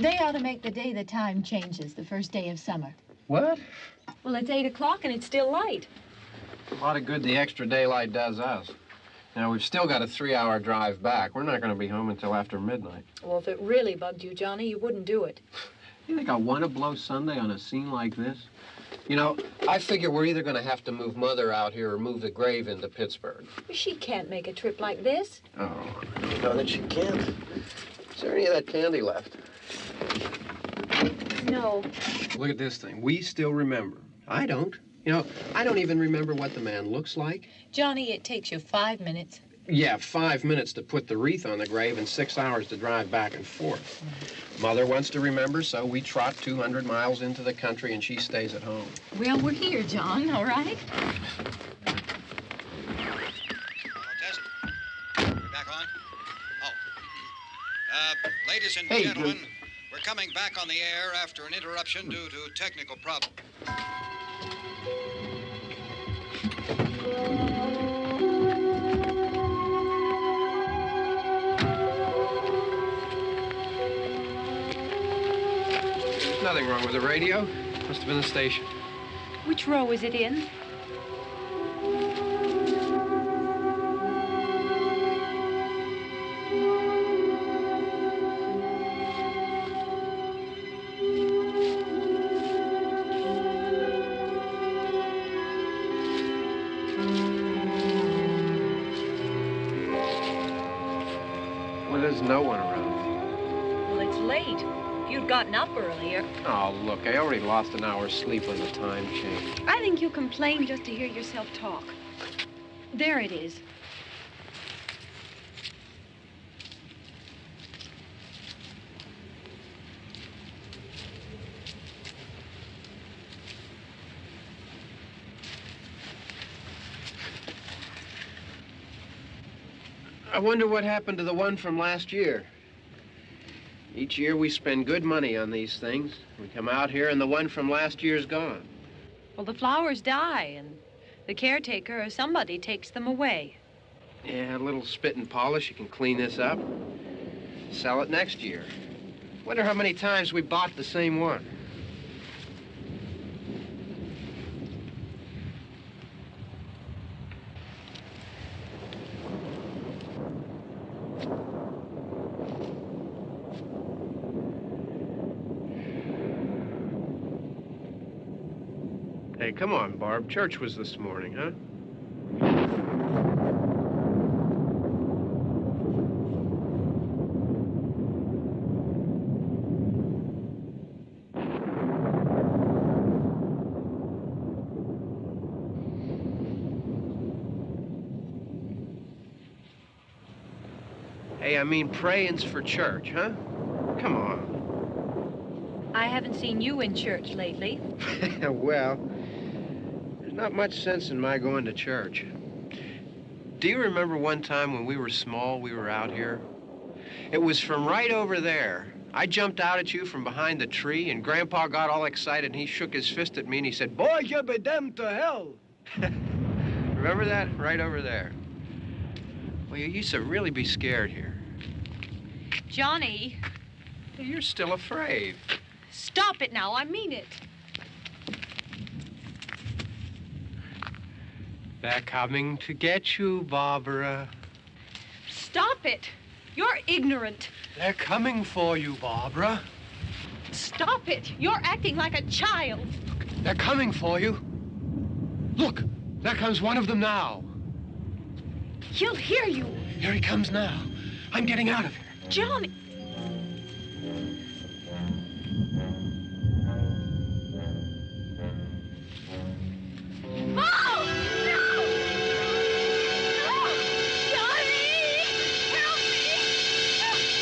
They ought to make the day the time changes, the first day of summer. What? Well, it's 8 o'clock and it's still light. A lot of good the extra daylight does us. Now, we've still got a 3-hour drive back. We're not going to be home until after midnight. Well, if it really bugged you, Johnny, you wouldn't do it. You think I want to blow Sunday on a scene like this? You know, I figure we're either going to have to move Mother out here or move the grave into Pittsburgh. She can't make a trip like this. Oh, you know that she can't. Is there any of that candy left? No. Look at this thing. We still remember. I don't. You know, I don't even remember what the man looks like. Johnny, it takes you 5 minutes. Yeah, 5 minutes to put the wreath on the grave and 6 hours to drive back and forth. Mother wants to remember, so we trot 200 miles into the country and she stays at home. Well, we're here, John, all right? Test. We're back on? Oh. Ladies and gentlemen, we're coming back on the air after an interruption due to technical problem. There's nothing wrong with the radio. Must have been the station. Which row is it in? Well, there's no one around. Well, it's late. If you'd gotten up earlier. Oh, look, I already lost an hour's sleep when the time changed. I think you complain just to hear yourself talk. There it is. I wonder what happened to the one from last year. Each year we spend good money on these things. We come out here and the one from last year's gone. Well, the flowers die, and the caretaker or somebody takes them away. Yeah, a little spit and polish, you can clean this up. Sell it next year. Wonder how many times we bought the same one. Hey, come on, Barb. Church was this morning, huh? Hey, I mean, praying's for church, huh? Come on. I haven't seen you in church lately. Well, there's not much sense in my going to church. Do you remember one time when we were small, we were out here? It was from right over there. I jumped out at you from behind the tree, and Grandpa got all excited, and he shook his fist at me, and he said, "Boy, you be damned to hell." Remember that? Right over there. Well, you used to really be scared here. Johnny, You're still afraid. stop it now. I mean it. They're coming to get you, Barbara. Stop it. You're ignorant. They're coming for you, Barbara. Stop it. You're acting like a child. They're coming for you. Look, there comes one of them now. He'll hear you. Here he comes now. I'm getting out of here. Johnny. Oh! No! No! Johnny! Help me!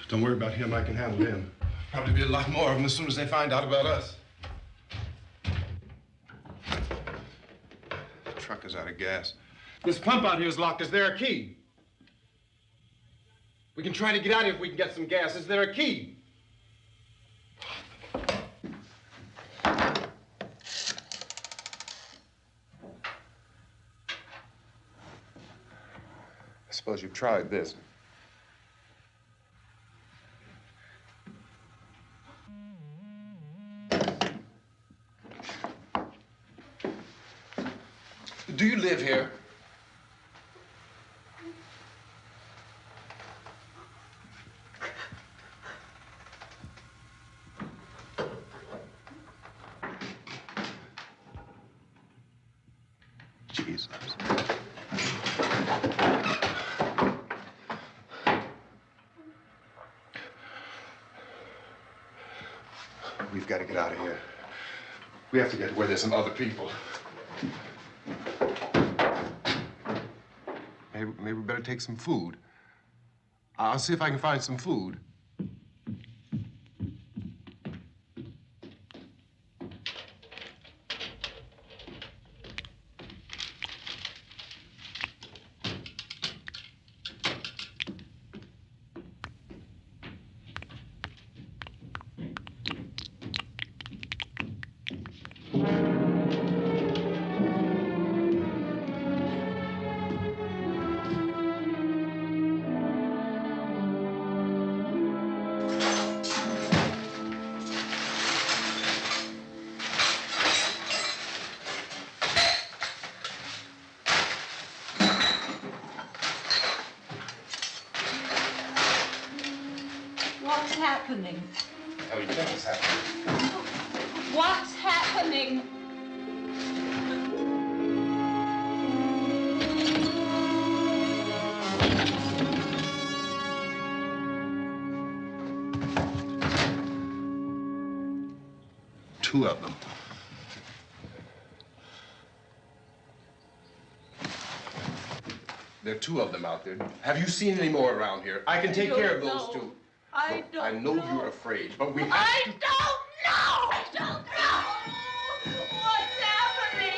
Don't worry about him. I can handle him. Probably be a lot more of them as soon as they find out about us. The truck is out of gas. This pump out here is locked. Is there a key? We can try to get out of here if we can get some gas. Is there a key? I suppose you've tried this. Do you live here? Jesus. We've got to get out of here. We have to get to where there's some other people. Maybe we better take some food. I'll see if I can find some food. What's happening? How do you think it's happening? What's happening? Two of them. There are two of them out there. Have you seen any more around here? I can take care of those two. Look, I know you're afraid, but we have to... I don't know! I don't know! What's happening?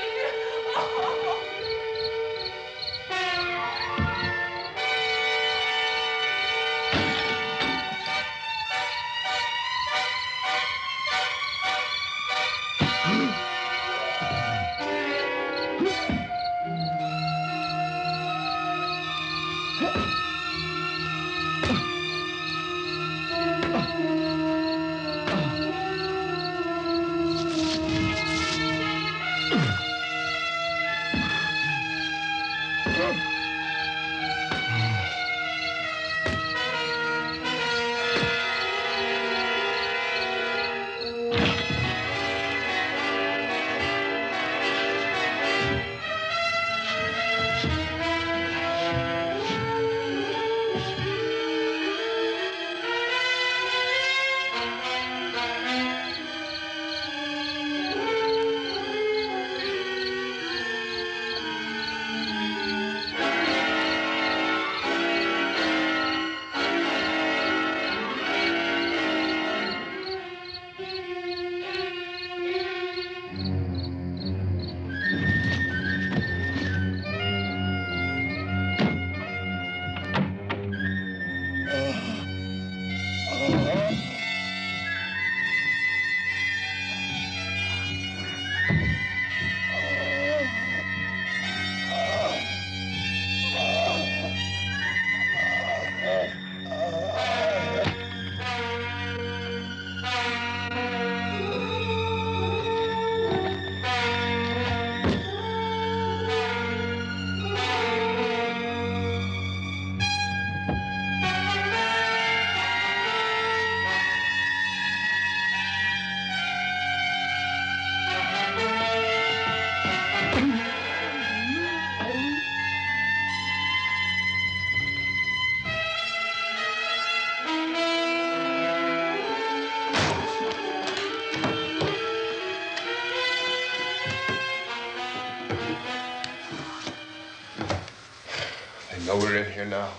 They know we're in here now.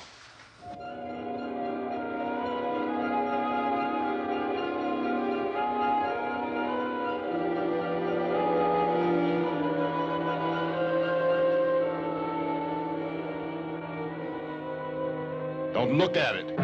Don't look at it.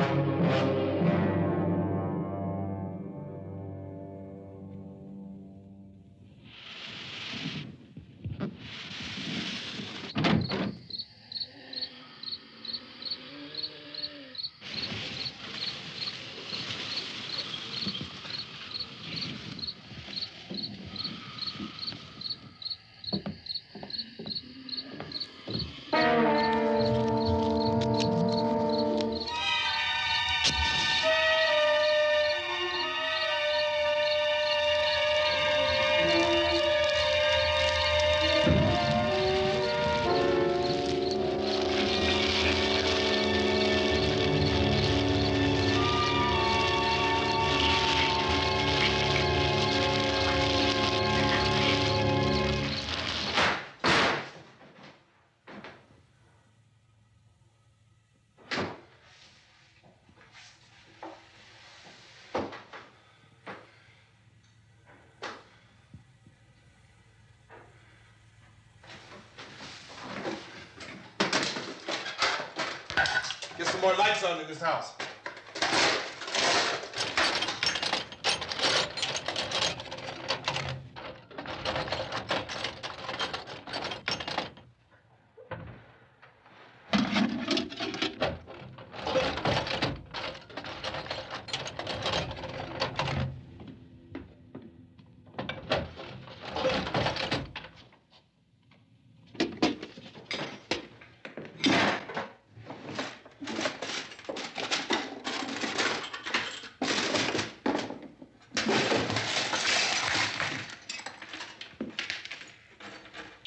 Get some more lights on in this house.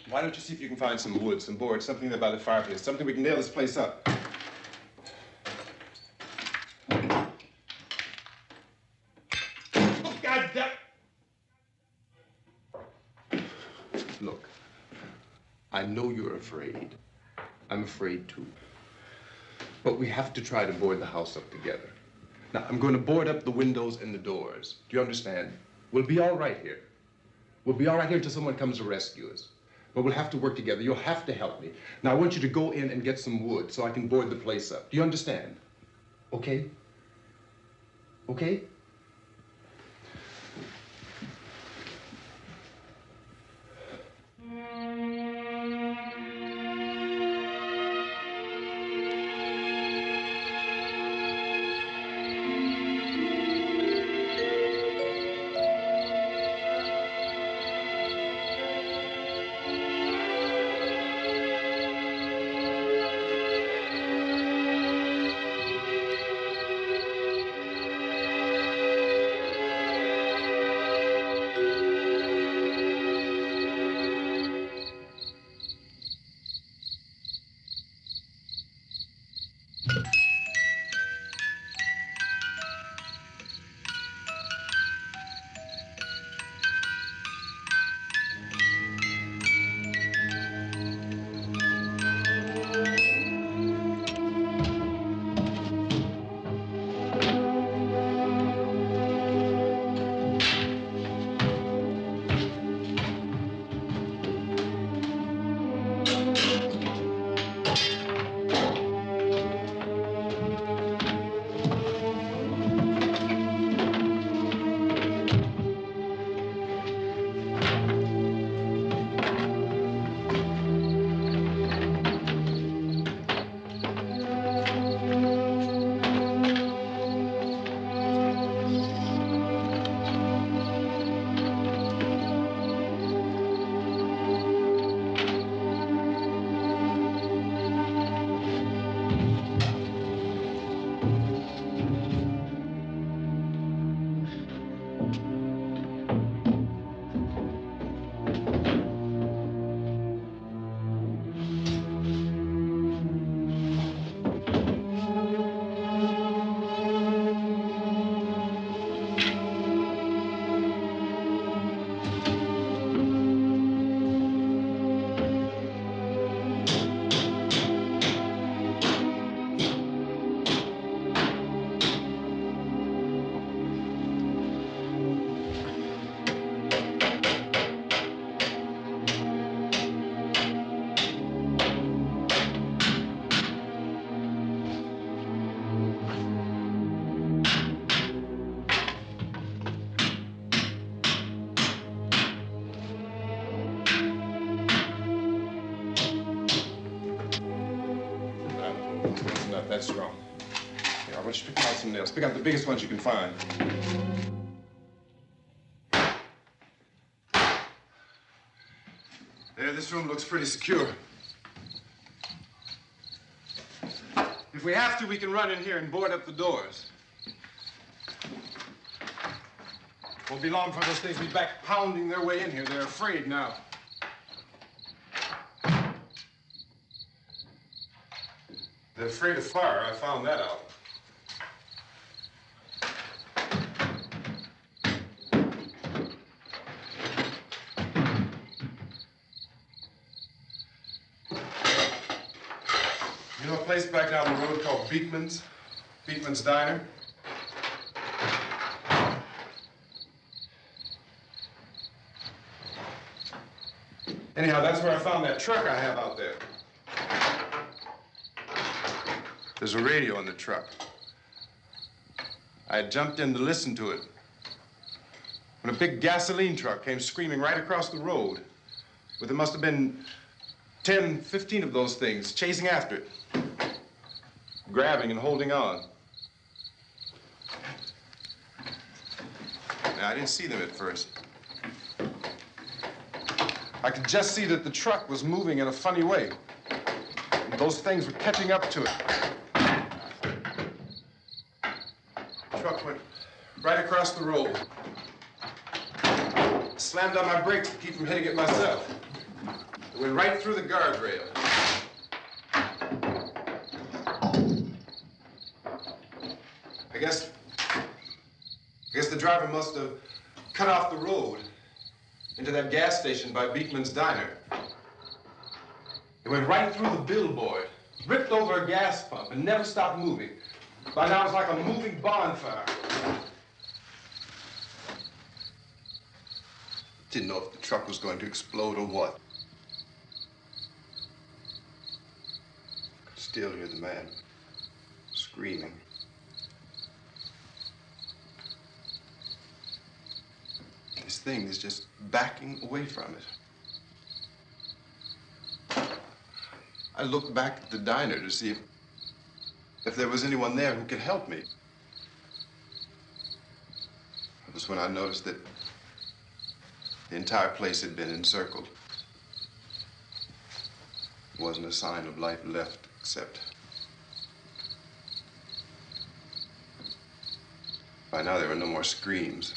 Why don't you see if you can find some wood, some boards, something there by the fireplace, something we can nail this place up. Oh, God damn! Look, I know you're afraid. I'm afraid too. But we have to try to board the house up together. Now, I'm going to board up the windows and the doors. Do you understand? We'll be all right here. We'll be all right here until someone comes to rescue us. But we'll have to work together. You'll have to help me. Now, I want you to go in and get some wood so I can board the place up. Do you understand? Okay? Okay? That's wrong. Here, I want you to pick out some nails. Pick out the biggest ones you can find. There, this room looks pretty secure. If we have to, we can run in here and board up the doors. Won't be long before those things will be back pounding their way in here. They're afraid now. They're afraid of fire. I found that out. You know a place back down the road called Beekman's? Beekman's Diner? Anyhow, that's where I found that truck I have out there. There's a radio in the truck. I had jumped in to listen to it when a big gasoline truck came screaming right across the road. But there must have been 10, 15 of those things chasing after it, grabbing and holding on. Now, I didn't see them at first. I could just see that the truck was moving in a funny way. And those things were catching up to it. The truck went right across the road. Slammed on my brakes to keep from hitting it myself. It went right through the guardrail. I guess the driver must have cut off the road into that gas station by Beekman's Diner. It went right through the billboard, ripped over a gas pump, and never stopped moving. By now, it's like a moving bonfire. Didn't know if the truck was going to explode or what. Could still hear the man screaming. This thing is just backing away from it. I looked back at the diner to see if there was anyone there who could help me. It was when I noticed that the entire place had been encircled. There wasn't a sign of life left except by now there were no more screams.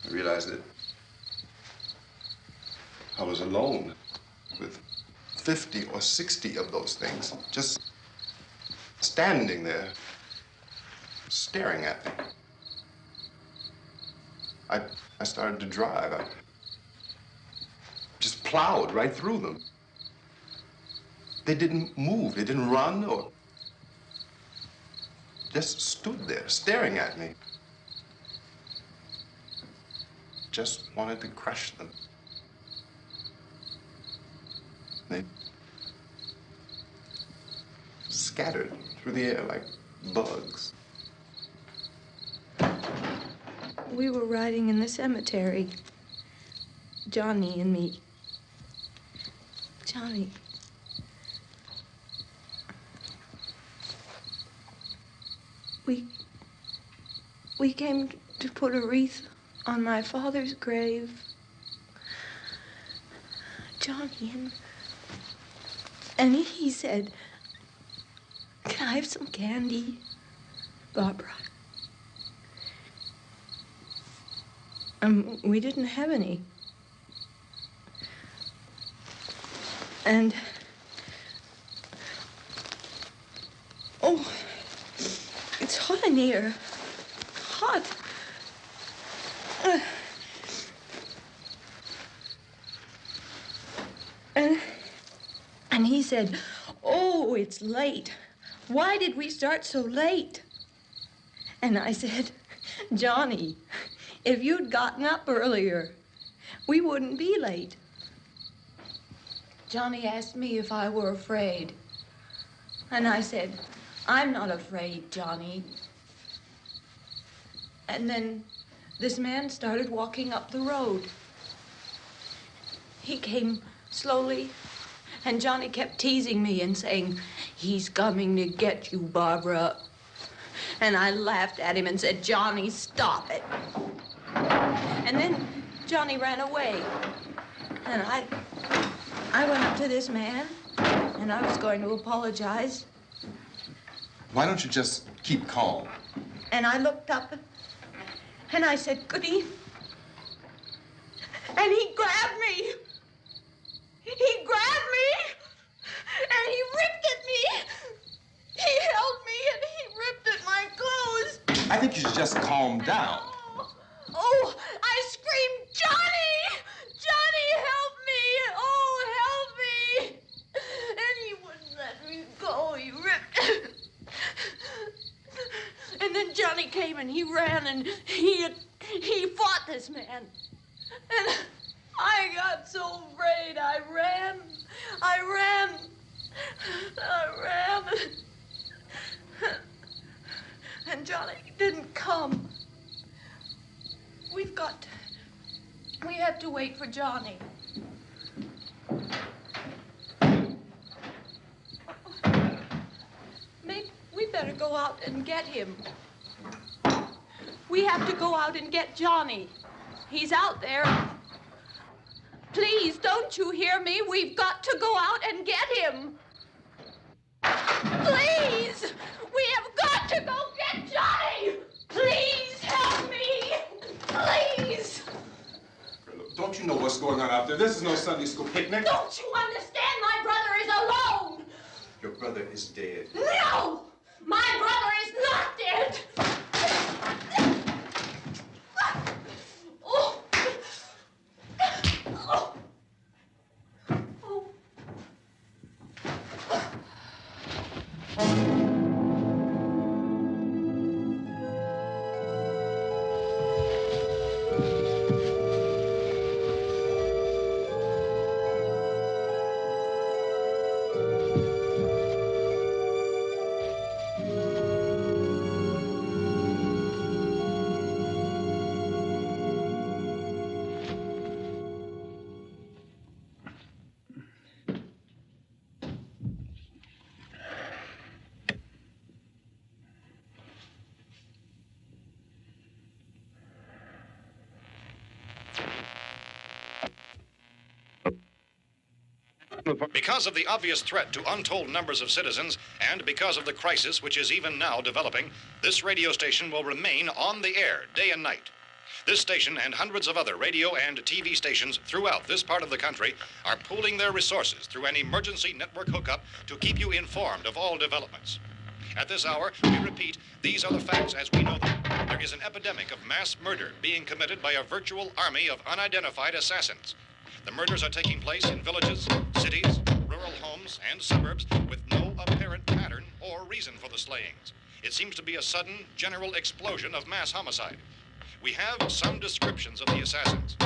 I realized that I was alone with 50 or 60 of those things, just standing there, staring at me. I started to drive. I just plowed right through them. They didn't move, they didn't run or just stood there, staring at me. Just wanted to crush them. They scattered through the air like bugs. We were riding in the cemetery, Johnny and me. Johnny. We came to put a wreath on my father's grave. Johnny, and he said, "Can I have some candy, Barbara?" We didn't have any. And, oh, it's hot in here. Hot. And he said, "Oh, it's late. Why did we start so late?" And I said, "Johnny, if you'd gotten up earlier, we wouldn't be late." Johnny asked me if I were afraid. And I said, "I'm not afraid, Johnny." And then this man started walking up the road. He came slowly And Johnny kept teasing me and saying, "He's coming to get you, Barbara." And I laughed at him and said, "Johnny, stop it." And then Johnny ran away. And I went up to this man, and I was going to apologize. Why don't you just keep calm? And I looked up, and I said, "Goody." And he grabbed me. He grabbed me, and he ripped at me. He held me, and he ripped at my clothes. I think you should just calm down. Oh, I screamed, "Johnny! Johnny, help me! Oh, help me!" And he wouldn't let me go. He ripped. And then Johnny came and he ran and he fought this man. And I got so afraid. I ran. And Johnny didn't come. We have to wait for Johnny. Maybe we better go out and get him. We have to go out and get Johnny. He's out there. Please, don't you hear me? We've got to go out and get him. Please! We have got to go get Johnny! Please help me! Please! Don't you know what's going on out there? This is no Sunday school picnic. Don't you understand? My brother is alone! Your brother is dead. No! My brother is not dead! Oh. Oh. Because of the obvious threat to untold numbers of citizens, and because of the crisis which is even now developing, this radio station will remain on the air day and night. This station and hundreds of other radio and TV stations throughout this part of the country are pooling their resources through an emergency network hookup to keep you informed of all developments. At this hour, we repeat, these are the facts as we know them. There is an epidemic of mass murder being committed by a virtual army of unidentified assassins. The murders are taking place in villages, cities, rural homes, and suburbs with no apparent pattern or reason for the slayings. It seems to be a sudden, general explosion of mass homicide. We have some descriptions of the assassins.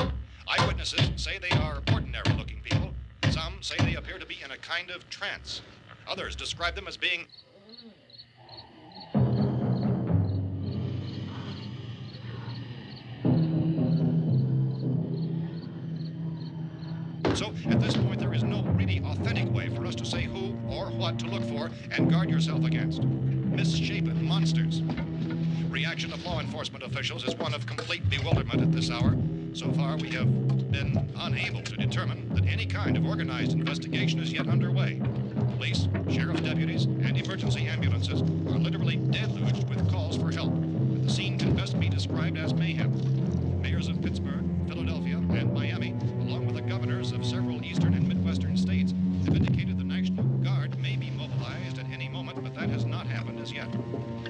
Eyewitnesses say they are ordinary-looking people. Some say they appear to be in a kind of trance. Others describe them as being So, at this point, there is no really authentic way for us to say who or what to look for and guard yourself against. Misshapen monsters. Reaction of law enforcement officials is one of complete bewilderment at this hour. So far, we have been unable to determine that any kind of organized investigation is yet underway. Police, sheriff's deputies, and emergency ambulances are literally deluged with calls for help. The scene can best be described as mayhem. Mayors of Pittsburgh, Philadelphia, and Miami, along with the governors of several eastern and midwestern states, have indicated the National Guard may be mobilized at any moment, but that has not happened as yet.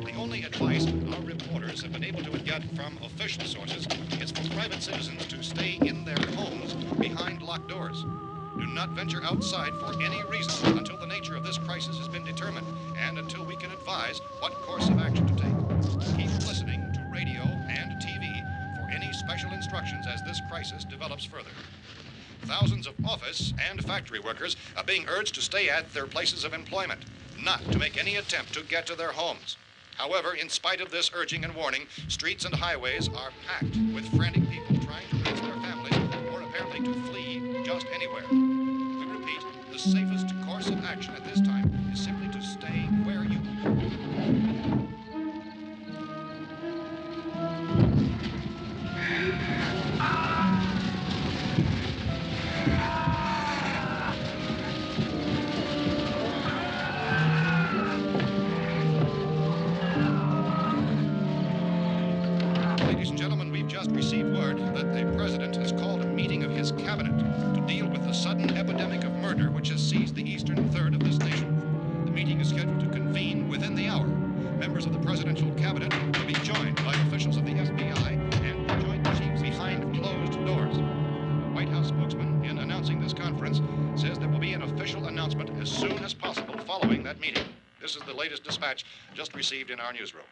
The only advice our reporters have been able to get from official sources is for private citizens to stay in their homes behind locked doors. Do not venture outside for any reason until the nature of this crisis has been determined and until we can advise what course of action to take. Keep listening to radio and TV for any special instructions as this crisis develops further. Thousands of office and factory workers are being urged to stay at their places of employment, not to make any attempt to get to their homes. However, in spite of this urging and warning, streets and highways are packed with frantic people trying to reach their families or apparently to flee just anywhere. We repeat, the safest course of action at this time is simply to stay where you are. Ladies and gentlemen, we've just received word that the president has called a meeting of his cabinet to deal with the sudden epidemic of murder which has seized the eastern third of this nation. The meeting is scheduled to convene within the hour. Members of the presidential cabinet will be joined by officials of the FBI and joint chiefs behind closed doors. A White House spokesman, in announcing this conference, says there will be an official announcement as soon as possible following that meeting. This is the latest dispatch just received in our newsroom.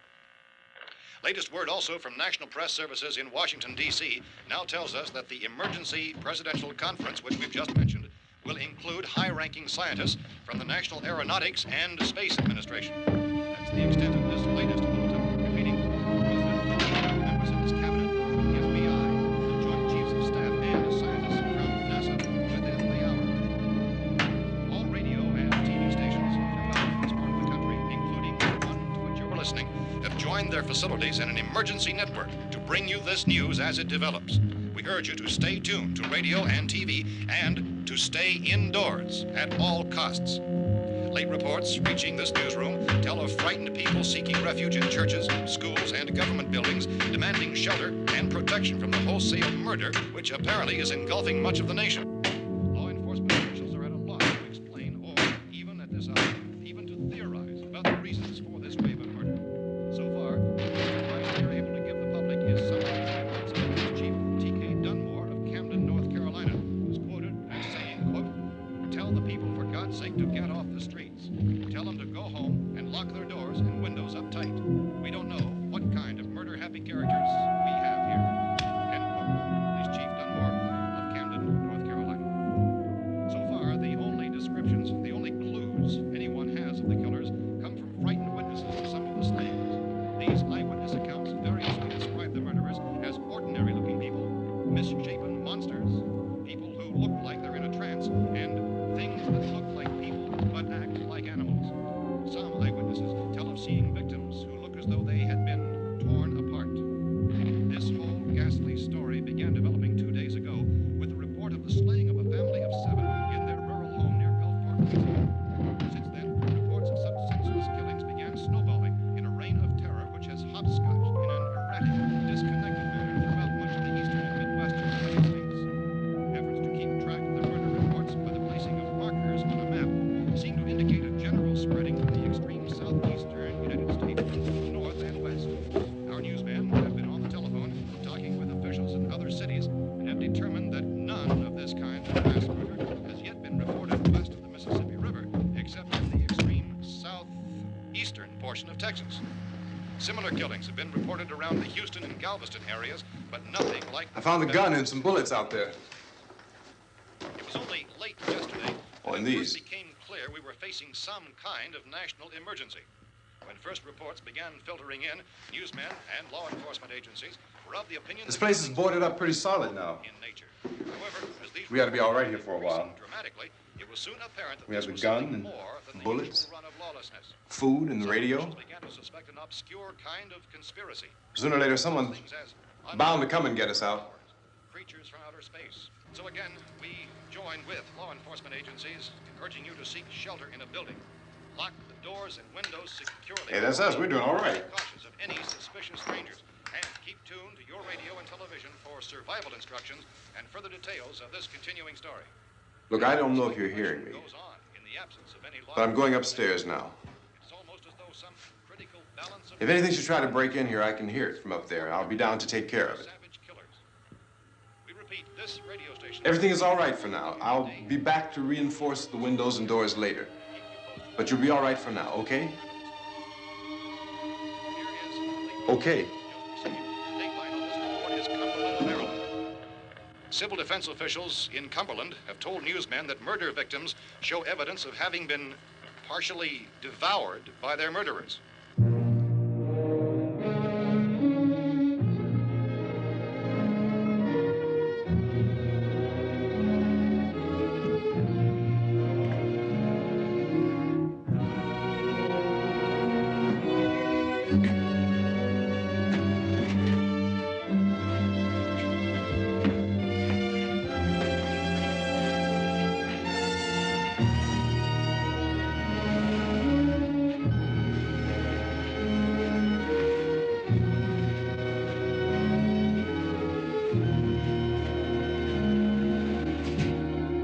Latest word also from National Press Services in Washington, D.C. now tells us that the emergency presidential conference, which we've just mentioned, will include high-ranking scientists from the National Aeronautics and Space Administration. That's the extent of this latest bulletin, repeating President, members of his cabinet, the FBI, the Joint Chiefs of Staff, and scientists from NASA within the hour. All radio and TV stations throughout this part of the country, including the one to which you're listening, have joined their facilities in an emergency network to bring you this news as it develops. We urge you to stay tuned to radio and TV and to stay indoors at all costs. Late reports reaching this newsroom tell of frightened people seeking refuge in churches, schools, and government buildings, demanding shelter and protection from the wholesale murder which apparently is engulfing much of the nation. Law enforcement officials are at a loss to explain or, even at this hour, even to theorize about the reasons for this wave of murder. So far, the advice we are able to give the public is summary reports of Police Chief T.K. Dunmore of Camden, North Carolina, who's quoted as saying, quote, "Tell the people for God's sake to get off the streets. Tell them to go home and lock their doors and windows up tight. We don't know what kind of murder-happy characters we have here." End quote. Police Chief Dunmore of Camden, North Carolina. So far, the only descriptions, the only clues anyone has of the killers come from frightened witnesses of some of the slayings. These eyewitness accounts variously describe the murderers as ordinary-looking people, misshapen monsters, people who look like they're in a trance, and things that look like people but act like animals. Some eyewitnesses tell of seeing victims who look as though they had been torn apart. This whole ghastly story began developing 2 days ago with the report of the slaying of a family of 7 in their rural home near Gulfport, Louisiana. Since then, reports of such senseless killings began snowballing in a reign of terror which has hopscotched in an erratic, disconnected manner throughout much of the eastern and midwestern United States. Efforts to keep track of the murder reports by the placing of markers on a map seem to indicate a general spreading from the extreme southeastern United States to the north and west. Our newsmen have been on the telephone talking with officials in other cities and have determined that none of this kind of mass murder has yet been reported west of the Mississippi River, except in the extreme southeastern portion of Texas. Similar killings have been reported around the Houston and Galveston areas, but nothing like I found the gun and some bullets out there. It was only late yesterday Oh, when and it these. first became clear we were facing some kind of national emergency. When first reports began filtering in, newsmen and law enforcement agencies were of the opinion This that place is killings boarded up pretty solid now. in nature. However, as these We ought to be all right reports here for a increased while. Dramatically, it was soon apparent that We this have the was gun something and more than the bullets, usual run of lawlessness. Food and the Some radio. officials began to suspect an obscure kind of conspiracy. Sooner or later, someone's Things as bound to come and get us out. creatures from outer space. So again, we join with law enforcement agencies, urging you to seek shelter in a building. Lock the doors and windows securely. Hey, that's us. We're doing all right. Cautious of any suspicious strangers. And keep tuned to your radio and television for survival instructions and further details of this continuing story. Look, I don't know if you're hearing me, Goes on in the absence of any law but I'm going upstairs now. It's almost as though some critical balance of If anything should try to break in here, I can hear it from up there. I'll be down to take care of it. savage killers. We repeat, this radio station. Everything is all right for now. I'll be back to reinforce the windows and doors later. But you'll be all right for now, okay? Okay. Civil defense officials in Cumberland have told newsmen that murder victims show evidence of having been partially devoured by their murderers.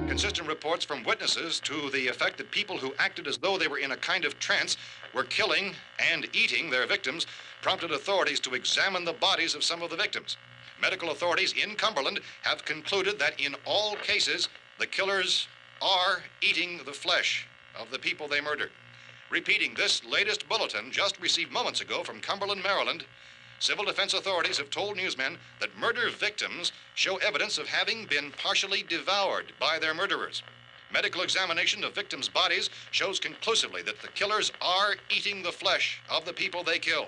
Consistent reports from witnesses to the effect that people who acted as though they were in a kind of trance were killing and eating their victims prompted authorities to examine the bodies of some of the victims. Medical authorities in Cumberland have concluded that in all cases, the killers are eating the flesh of the people they murdered. Repeating this latest bulletin just received moments ago from Cumberland, Maryland, civil defense authorities have told newsmen that murder victims show evidence of having been partially devoured by their murderers. Medical examination of victims' bodies shows conclusively that the killers are eating the flesh of the people they kill.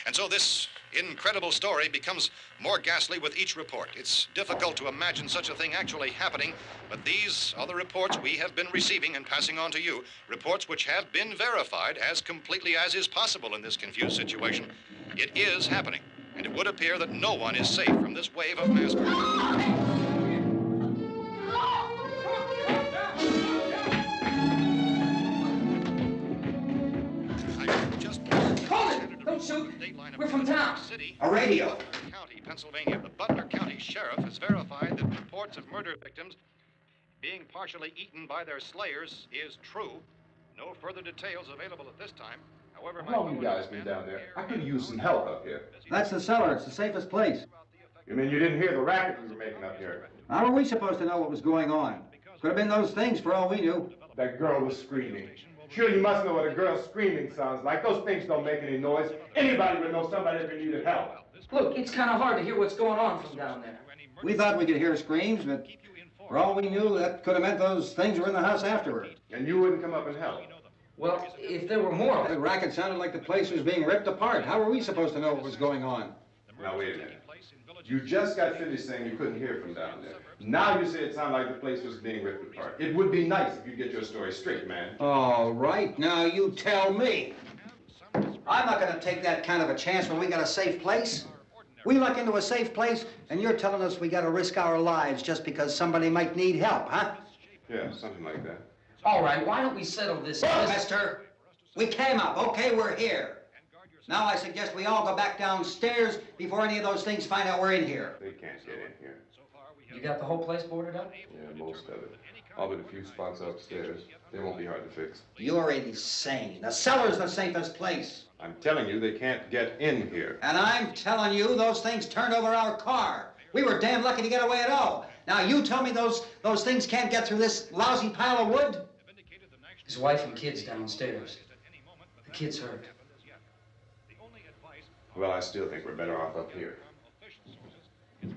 And so this incredible story becomes more ghastly with each report. It's difficult to imagine such a thing actually happening, but these are the reports we have been receiving and passing on to you, reports which have been verified as completely as is possible in this confused situation. It is happening, and it would appear that no one is safe from this wave of mass murder. Don't shoot. We're from town. A radio. County, Pennsylvania. The Butler County Sheriff has verified that reports of murder victims being partially eaten by their slayers is true. No further details available at this time. However, How long you guys been down there? I could use some help up here. That's the cellar. It's the safest place. You mean you didn't hear the racket we were making up here? How are we supposed to know what was going on? Could have been those things for all we knew. That girl was screaming. Sure, you must know what a girl screaming sounds like. Those things don't make any noise. Anybody would know somebody ever needed help. Look, it's kind of hard to hear what's going on from down there. We thought we could hear screams, but for all we knew, that could have meant those things were in the house afterward. And you wouldn't come up and help? Well, if there were more... The racket sounded like the place was being ripped apart. How were we supposed to know what was going on? Now, wait a minute. You just got finished saying you couldn't hear from down there. Now you say it sounded like the place was being ripped apart. It would be nice if you get your story straight, man. All right, now you tell me. I'm not going to take that kind of a chance when we got a safe place. We luck into a safe place, and you're telling us we got to risk our lives just because somebody might need help, huh? Yeah, something like that. All right, why don't we settle this? Look, mister, we came up. Okay, we're here. Now I suggest we all go back downstairs before any of those things find out we're in here. They can't get in here. You got the whole place boarded up? Yeah, most of it. All but a few spots upstairs. They won't be hard to fix. You're insane. The cellar's the safest place. I'm telling you, they can't get in here. And I'm telling you, those things turned over our car. We were damn lucky to get away at all. Now you tell me those things can't get through this lousy pile of wood? His wife and kids downstairs. The kid's hurt. Well, I still think we're better off up here.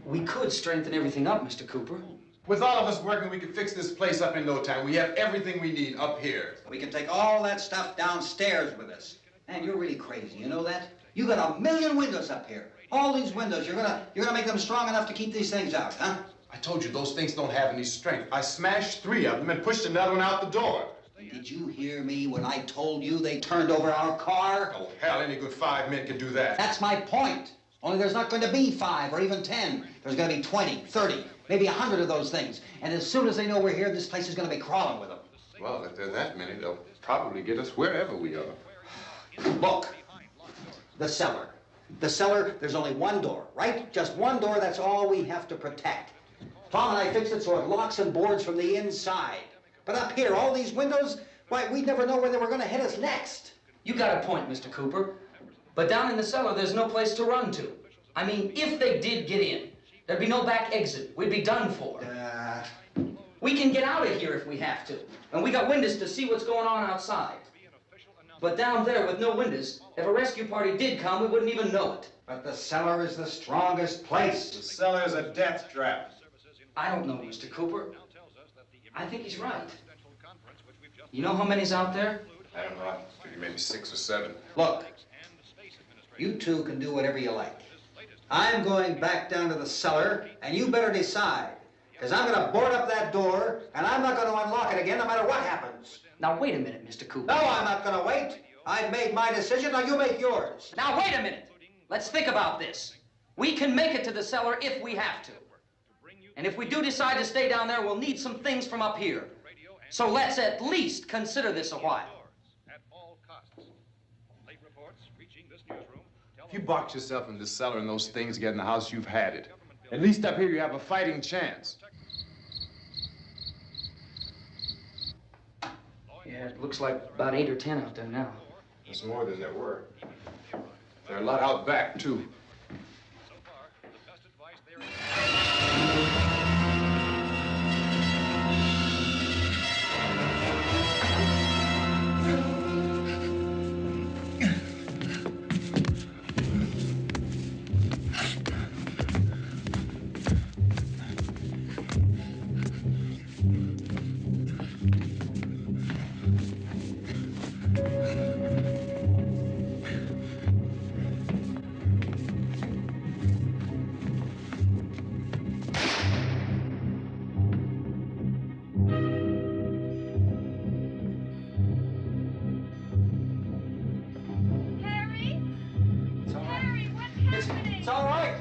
We could strengthen everything up, Mr. Cooper. With all of us working, we can fix this place up in no time. We have everything we need up here. We can take all that stuff downstairs with us. Man, you're really crazy, you know that? You got 1 million windows up here. All these windows, you're gonna make them strong enough to keep these things out, huh? I told you, those things don't have any strength. I smashed 3 of them and pushed another one out the door. Did you hear me when I told you they turned over our car? Oh, hell, any good 5 men can do that. That's my point. Only there's not going to be 5 or even 10. There's going to be 20, 30, maybe 100 of those things. And as soon as they know we're here, this place is going to be crawling with them. Well, if there are that many, they'll probably get us wherever we are. Look, the cellar. The cellar, there's only one door, right? Just one door, that's all we have to protect. Tom and I fixed it so it locks and boards from the inside. But up here, all these windows, why, we'd never know where they were going to hit us next. You got a point, Mr. Cooper. But down in the cellar, there's no place to run to. I mean, if they did get in, there'd be no back exit. We'd be done for. We can get out of here if we have to. And we got windows to see what's going on outside. But down there with no windows, if a rescue party did come, we wouldn't even know it. But the cellar is the strongest place. The cellar is a death trap. I don't know, Mr. Cooper. I think he's right. You know how many's out there? I don't know. I figure maybe 6 or 7. Look, you two can do whatever you like. I'm going back down to the cellar, and you better decide. Because I'm going to board up that door, and I'm not going to unlock it again no matter what happens. Now, wait a minute, Mr. Cooper. No, I'm not going to wait. I've made my decision, now you make yours. Now, wait a minute. Let's think about this. We can make it to the cellar if we have to. And if we do decide to stay down there, we'll need some things from up here. So let's at least consider this a while. If you box yourself in the cellar and those things get in the house, you've had it. At least up here you have a fighting chance. Yeah, it looks like about 8 or 10 out there now. There's more than there were. There are a lot out back, too. It's all right.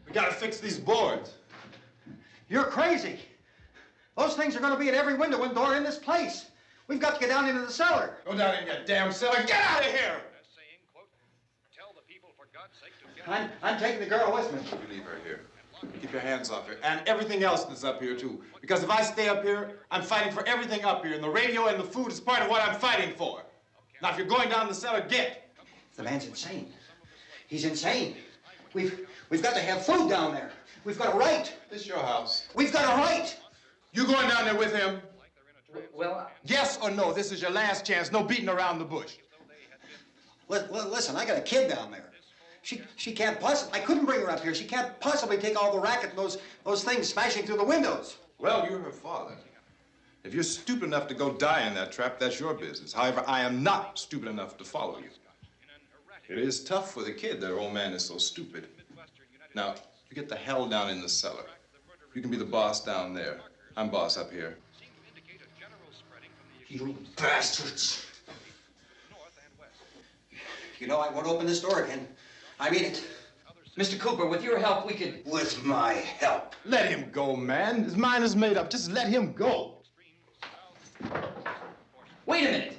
We gotta fix these boards. You're crazy. Those things are going to be at every window and door in this place. We've got to get down into the cellar. Go down in your damn cellar. Get out of here! I'm taking the girl with me. You leave her here. Keep your hands off her. And everything else that's up here, too. Because if I stay up here, I'm fighting for everything up here. And the radio and the food is part of what I'm fighting for. Now, if you're going down the cellar, get. The man's insane. He's insane. We've got to have food down there. We've got a right. This is your house. We've got a right. You going down there with him? Well, Yes or no? This is your last chance. No beating around the bush. Listen, I got a kid down there. She can't possibly, I couldn't bring her up here. She can't possibly take all the racket and those things smashing through the windows. Well, you're her father. If you're stupid enough to go die in that trap, that's your business. However, I am not stupid enough to follow you. It is tough for the kid that her old man is so stupid. Now, you get the hell down in the cellar. You can be the boss down there. I'm boss up here. You bastards. You know, I won't open this door again. I mean it. Mr. Cooper, with your help, we could... With my help. Let him go, man. His mind is made up. Just let him go. Wait a minute.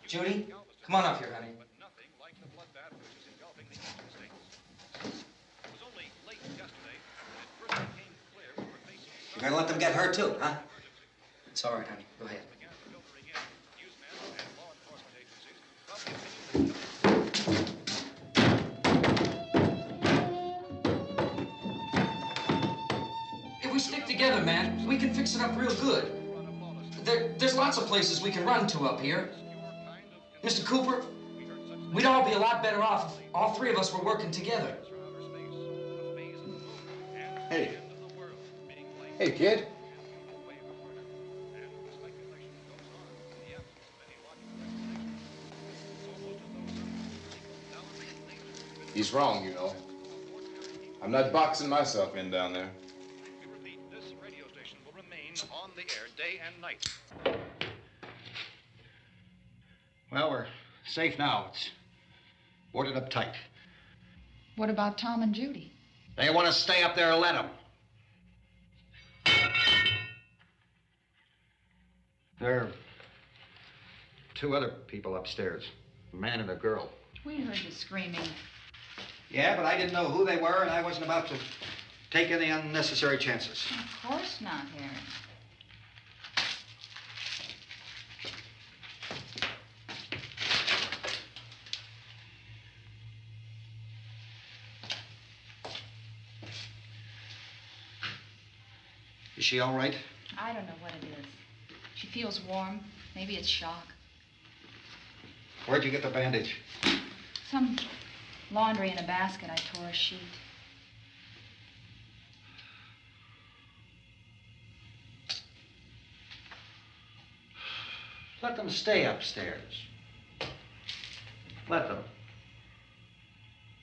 Judy, come on up here, honey. You're gonna let them get hurt too, huh? It's all right, honey. Go ahead. If we stick together, man, we can fix it up real good. There's lots of places we can run to up here. Mr. Cooper, we'd all be a lot better off if all three of us were working together. Hey. Hey, kid. He's wrong, you know. I'm not boxing myself in down there. We repeat, this radio station will remain on the air day and night. Well, we're safe now. It's boarded up tight. What about Tom and Judy? They want to stay up there, let them. There are two other people upstairs, a man and a girl. We heard the screaming. Yeah, but I didn't know who they were, and I wasn't about to take any unnecessary chances. Of course not, Harry. Is she all right? I don't know what it is. She feels warm. Maybe it's shock. Where'd you get the bandage? Some laundry in a basket. I tore a sheet. Let them stay upstairs. Let them.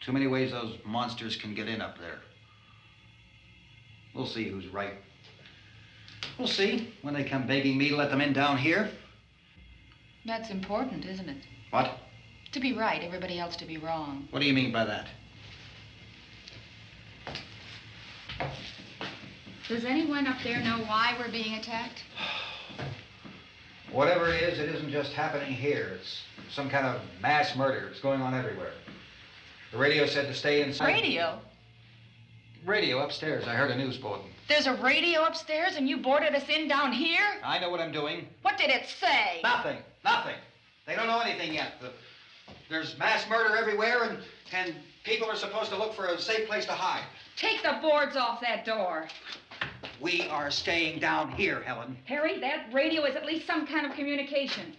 Too many ways those monsters can get in up there. We'll see who's right. We'll see when they come begging me to let them in down here. That's important, isn't it? What? To be right, everybody else to be wrong. What do you mean by that? Does anyone up there know why we're being attacked? Whatever it isn't just happening here. It's some kind of mass murder. It's going on everywhere. The radio said to stay inside. Radio? Radio upstairs. I heard a news bulletin. There's a radio upstairs and you boarded us in down here? I know what I'm doing. What did it say? Nothing. Nothing. They don't know anything yet. There's mass murder everywhere, and people are supposed to look for a safe place to hide. Take the boards off that door. We are staying down here, Helen. Harry, that radio is at least some kind of communication.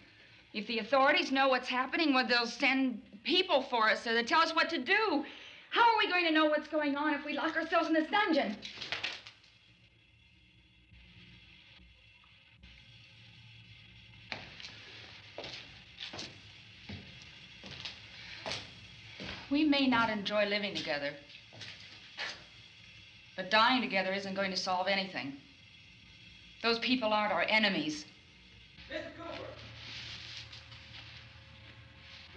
If the authorities know what's happening, well, they'll send people for us to tell us what to do. How are we going to know what's going on if we lock ourselves in this dungeon? We may not enjoy living together, but dying together isn't going to solve anything. Those people aren't our enemies. Mr. Cooper!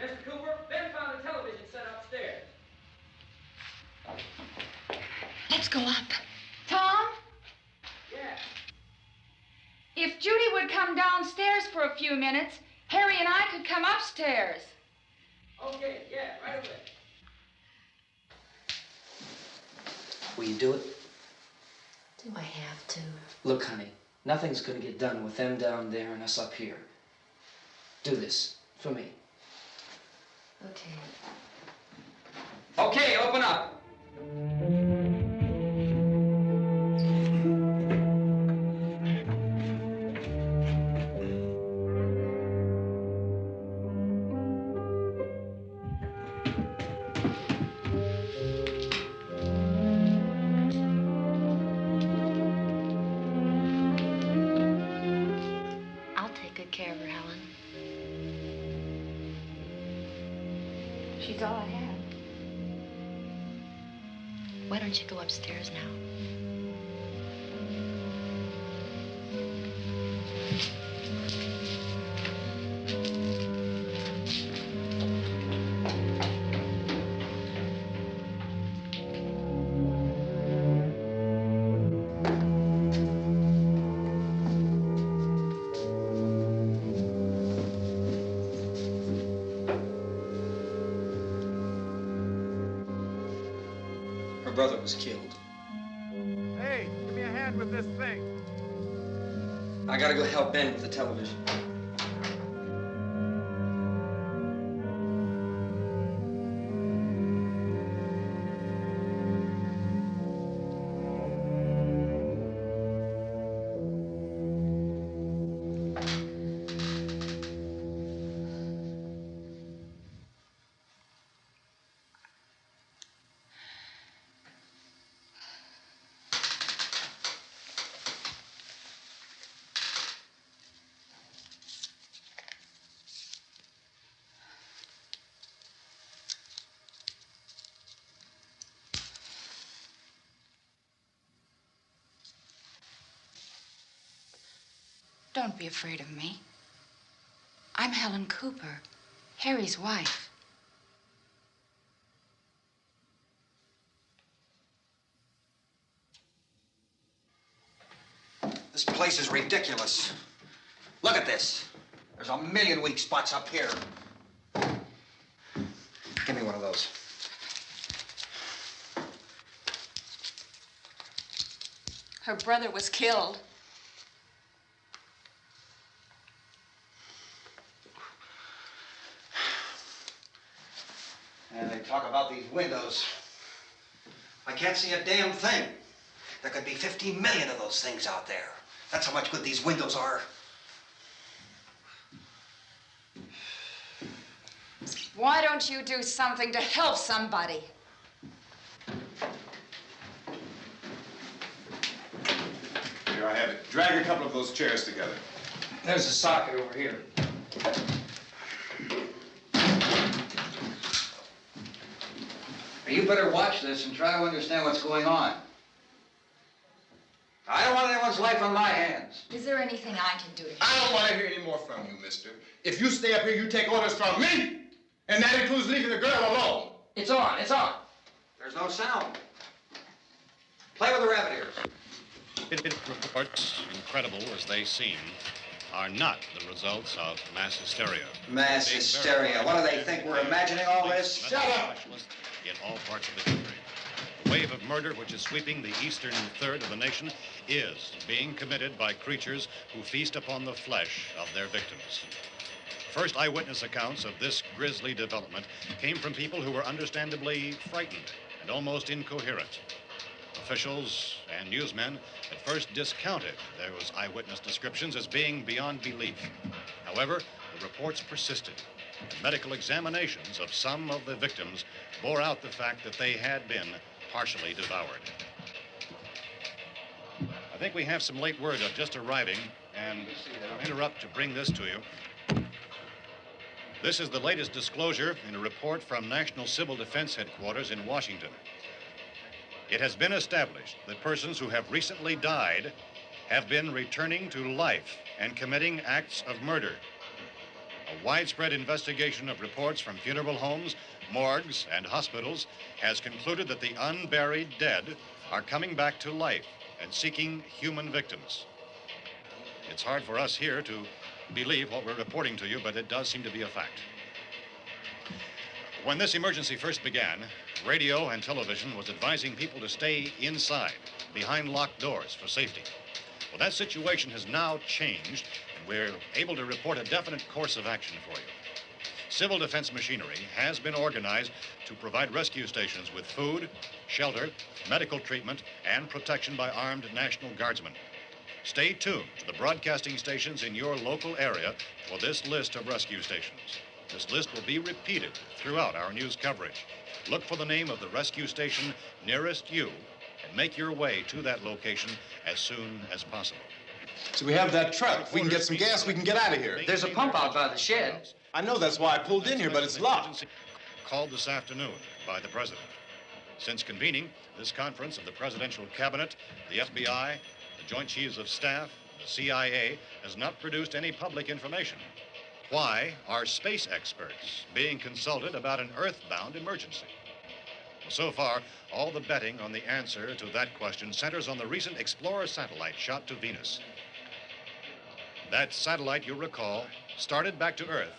Mr. Cooper, Ben found the television set upstairs. Let's go up. Tom? Yeah. If Judy would come downstairs for a few minutes, Harry and I could come upstairs. Okay, yeah, right away. Will you do it? Do I have to? Look, honey, nothing's gonna get done with them down there and us up here. Do this for me. Okay. Okay, open up. I'll take good care of her, Helen. She's all I have. Why don't you go upstairs now? Her brother was killed. Hey, give me a hand with this thing. I gotta go help Ben with the television. Don't be afraid of me. I'm Helen Cooper, Harry's wife. This place is ridiculous. Look at this. There's a million weak spots up here. of those. Her brother was killed. And they talk about these windows. I can't see a damn thing. There could be 15 million of those things out there. That's how much good these windows are. Why don't you do something to help somebody? Here, I have it. Drag a couple of those chairs together. There's a socket over here. You better watch this and try to understand what's going on. I don't want anyone's life on my hands. Is there anything I can do to help? I don't want to hear any more from you, mister. If you stay up here, you take orders from me. And that includes leaving the girl alone. It's on, it's on. There's no sound. Play with the rabbit ears. Reports, incredible as they seem, are not the results of mass hysteria. Mass hysteria. What do they think? We're imagining all this? Shut up! In all parts of the country. The wave of murder which is sweeping the eastern third of the nation is being committed by creatures who feast upon the flesh of their victims. First eyewitness accounts of this grisly development came from people who were understandably frightened and almost incoherent. Officials and newsmen at first discounted those eyewitness descriptions as being beyond belief. However, the reports persisted. And medical examinations of some of the victims bore out the fact that they had been partially devoured. I think we have some late word just arriving, and I'll interrupt to bring this to you. This is the latest disclosure in a report from National Civil Defense Headquarters in Washington. It has been established that persons who have recently died have been returning to life and committing acts of murder. A widespread investigation of reports from funeral homes, morgues, and hospitals has concluded that the unburied dead are coming back to life and seeking human victims. It's hard for us here to believe what we're reporting to you, but it does seem to be a fact. When this emergency first began, radio and television was advising people to stay inside, behind locked doors for safety. Well, that situation has now changed, and we're able to report a definite course of action for you. Civil defense machinery has been organized to provide rescue stations with food, shelter, medical treatment, and protection by armed National Guardsmen. Stay tuned to the broadcasting stations in your local area for this list of rescue stations. This list will be repeated throughout our news coverage. Look for the name of the rescue station nearest you and make your way to that location as soon as possible. So we have that truck. If we can get some gas, we can get out of here. There's a pump out by the shed. I know, that's why I pulled in here, but it's locked. Called this afternoon by the president. Since convening this conference of the presidential cabinet, the FBI, the Joint Chiefs of Staff, the CIA has not produced any public information. Why are space experts being consulted about an earthbound emergency? Well, so far, all the betting on the answer to that question centers on the recent Explorer satellite shot to Venus. That satellite, you'll recall, started back to Earth,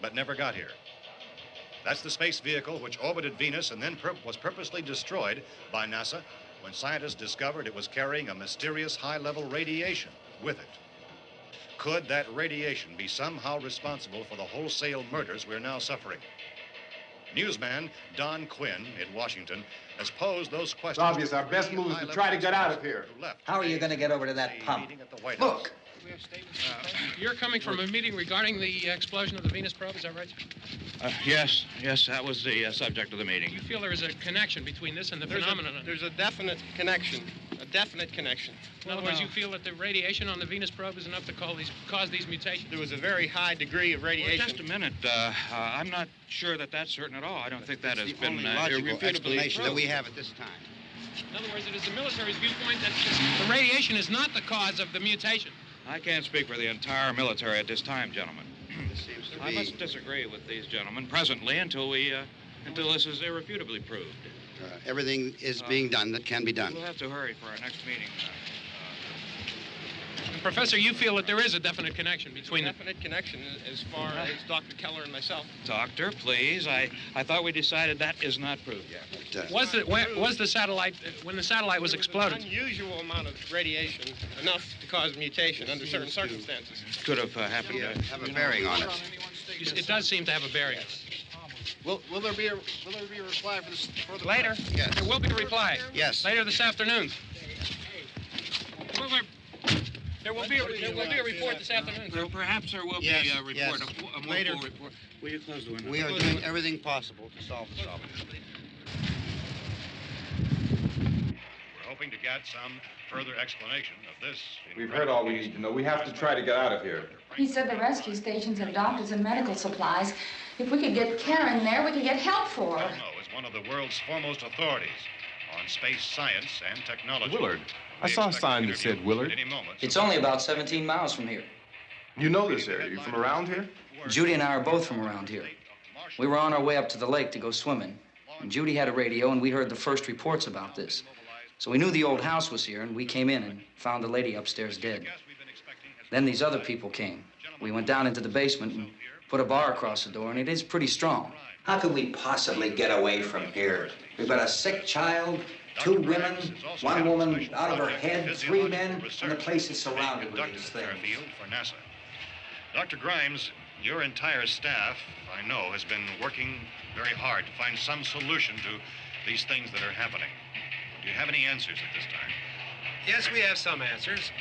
but never got here. That's the space vehicle which orbited Venus and then was purposely destroyed by NASA when scientists discovered it was carrying a mysterious high-level radiation with it. Could that radiation be somehow responsible for the wholesale murders we're now suffering? Newsman Don Quinn in Washington has posed those questions. It's obvious our best move is to try to get out of here. How are you going to get over to that pump? Look! You're coming from a meeting regarding the explosion of the Venus probe, is that right? Yes, that was the subject of the meeting. You feel there is a connection between this and the phenomenon? There's a definite connection. A definite connection. In other words, you feel that the radiation on the Venus probe is enough to cause these mutations? There was a very high degree of radiation. Well, just a minute. I'm not sure that that's certain at all. I don't think that has been logical explanation that we have at this time. In other words, it is the military's viewpoint that the radiation is not the cause of the mutation. I can't speak for the entire military at this time, gentlemen. This seems to be... I must disagree with these gentlemen presently until this is irrefutably proved. Everything is being done that can be done. We'll have to hurry for our next meeting. Professor, you feel that there is a definite connection between a definite connection as far as Dr. Keller and myself. Doctor, please. I thought we decided that is not proved yet. Was the satellite, when the satellite was exploded? An unusual amount of radiation, enough to cause mutation under certain circumstances. Could have happened. Have a bearing on it. It does seem to have a bearing. Will there be a reply for this further? Later? Yes. There will be a reply. Yes. Later this afternoon. There will be a report this afternoon. Perhaps there will be a report. Yes. A more Later. full report. Will you close the window? We are doing everything possible to solve the problem. We're hoping to get some further explanation of this. We've heard all we need to know. We have to try to get out of here. He said the rescue stations have doctors and medical supplies. If we could get care in there, we could get help for her. Cosmo is one of the world's foremost authorities on space science and technology. Willard. I saw a sign that said Willard. It's only about 17 miles from here. You know this area. You from around here? Judy and I are both from around here. We were on our way up to the lake to go swimming, and Judy had a radio, and we heard the first reports about this. So we knew the old house was here, and we came in and found the lady upstairs dead. Then these other people came. We went down into the basement and put a bar across the door, and it is pretty strong. How could we possibly get away from here? We've got a sick child, 2 women, 1 woman out of her head, 3 men, and the place is surrounded with these things. For NASA. Dr. Grimes, your entire staff, I know, has been working very hard to find some solution to these things that are happening. Do you have any answers at this time? Yes, we have some answers.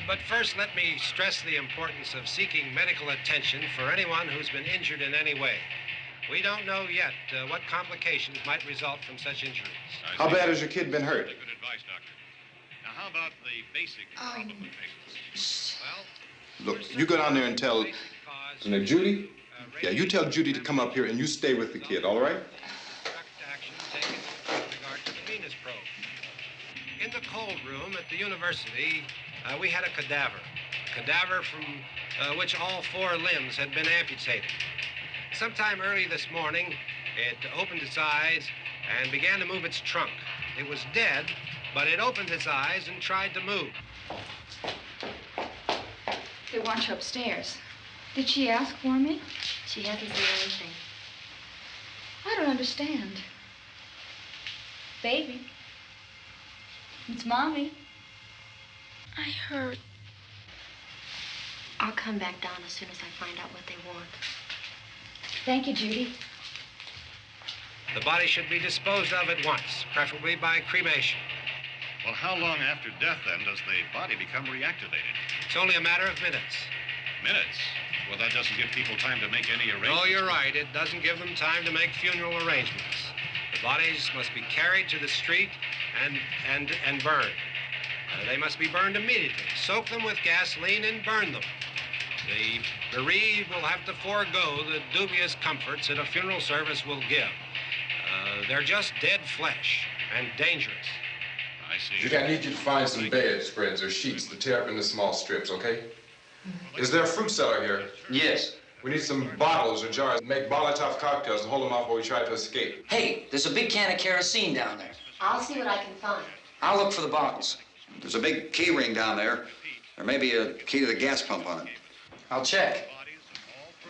But first, let me stress the importance of seeking medical attention for anyone who's been injured in any way. We don't know yet what complications might result from such injuries. How bad has your kid been hurt? Good advice, Doctor. Now, how about the basic problem of patients? Well, Look, you go down there and tell... Now, Judy? Yeah, you tell Judy to come up here and you stay with the kid, all right? Action taken with regard to the Venus probe. In the cold room at the university, we had a cadaver from which all 4 limbs had been amputated. Sometime early this morning, it opened its eyes and began to move its trunk. It was dead, but it opened its eyes and tried to move. They want you upstairs. Did she ask for me? She hasn't said anything. I don't understand. Baby. It's Mommy. I heard. I'll come back down as soon as I find out what they want. Thank you, Judy. The body should be disposed of at once, preferably by cremation. well, how long after death, then, does the body become reactivated? It's only a matter of minutes. Minutes? Well, that doesn't give people time to make any arrangements. No, you're right. It doesn't give them time to make funeral arrangements. The bodies must be carried to the street and burned. They must be burned immediately. Soak them with gasoline and burn them. The bereaved will have to forego the dubious comforts that a funeral service will give. They're just dead flesh and dangerous. I see. Judy, I need you to find some bedspreads or sheets to tear up into small strips, okay? Is there a fruit cellar here? Yes. We need some bottles or jars to make Molotov cocktails and hold them off while we try to escape. Hey, there's a big can of kerosene down there. I'll see what I can find. I'll look for the bottles. There's a big key ring down there. There may be a key to the gas pump on it. I'll check.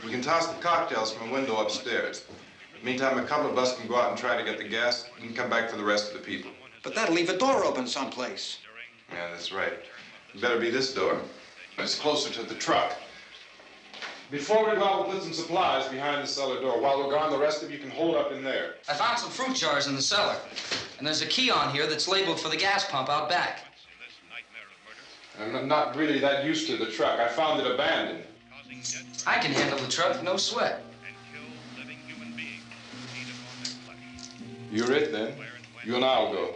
We can toss the cocktails from a window upstairs. Meantime, a couple of us can go out and try to get the gas and come back for the rest of the people. But that'll leave a door open someplace. Yeah, that's right. It better be this door. It's closer to the truck. Before we go out, we'll put some supplies behind the cellar door. While we're gone, the rest of you can hold up in there. I found some fruit jars in the cellar. And there's a key on here that's labeled for the gas pump out back. I'm not really that used to the truck. I found it abandoned. I can handle the truck, no sweat. You're it, then. You and I'll go.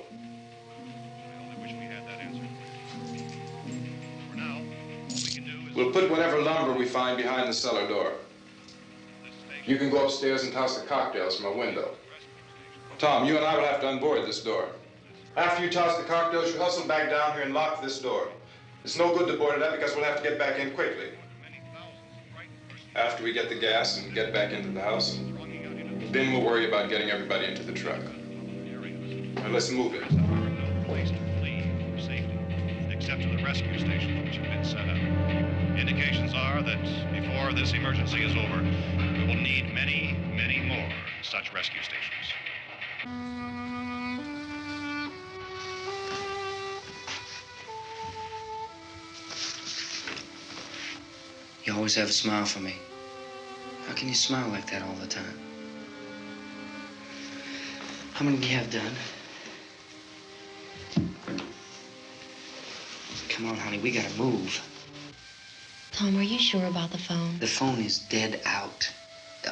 We'll put whatever lumber we find behind the cellar door. You can go upstairs and toss the cocktails from a window. Tom, you and I will have to unboard this door. After you toss the cocktails, you hustle back down here and lock this door. It's no good to board it up because we'll have to get back in quickly. After we get the gas and get back into the house, then we'll worry about getting everybody into the truck. Now let's move it. Place to flee for safety, except to the rescue stations which have been set up. Indications are that before this emergency is over, we will need many, many more such rescue stations. You always have a smile for me. How can you smile like that all the time? How many do you have done? Come on, honey, we gotta move. Tom, are you sure about the phone? The phone is dead out.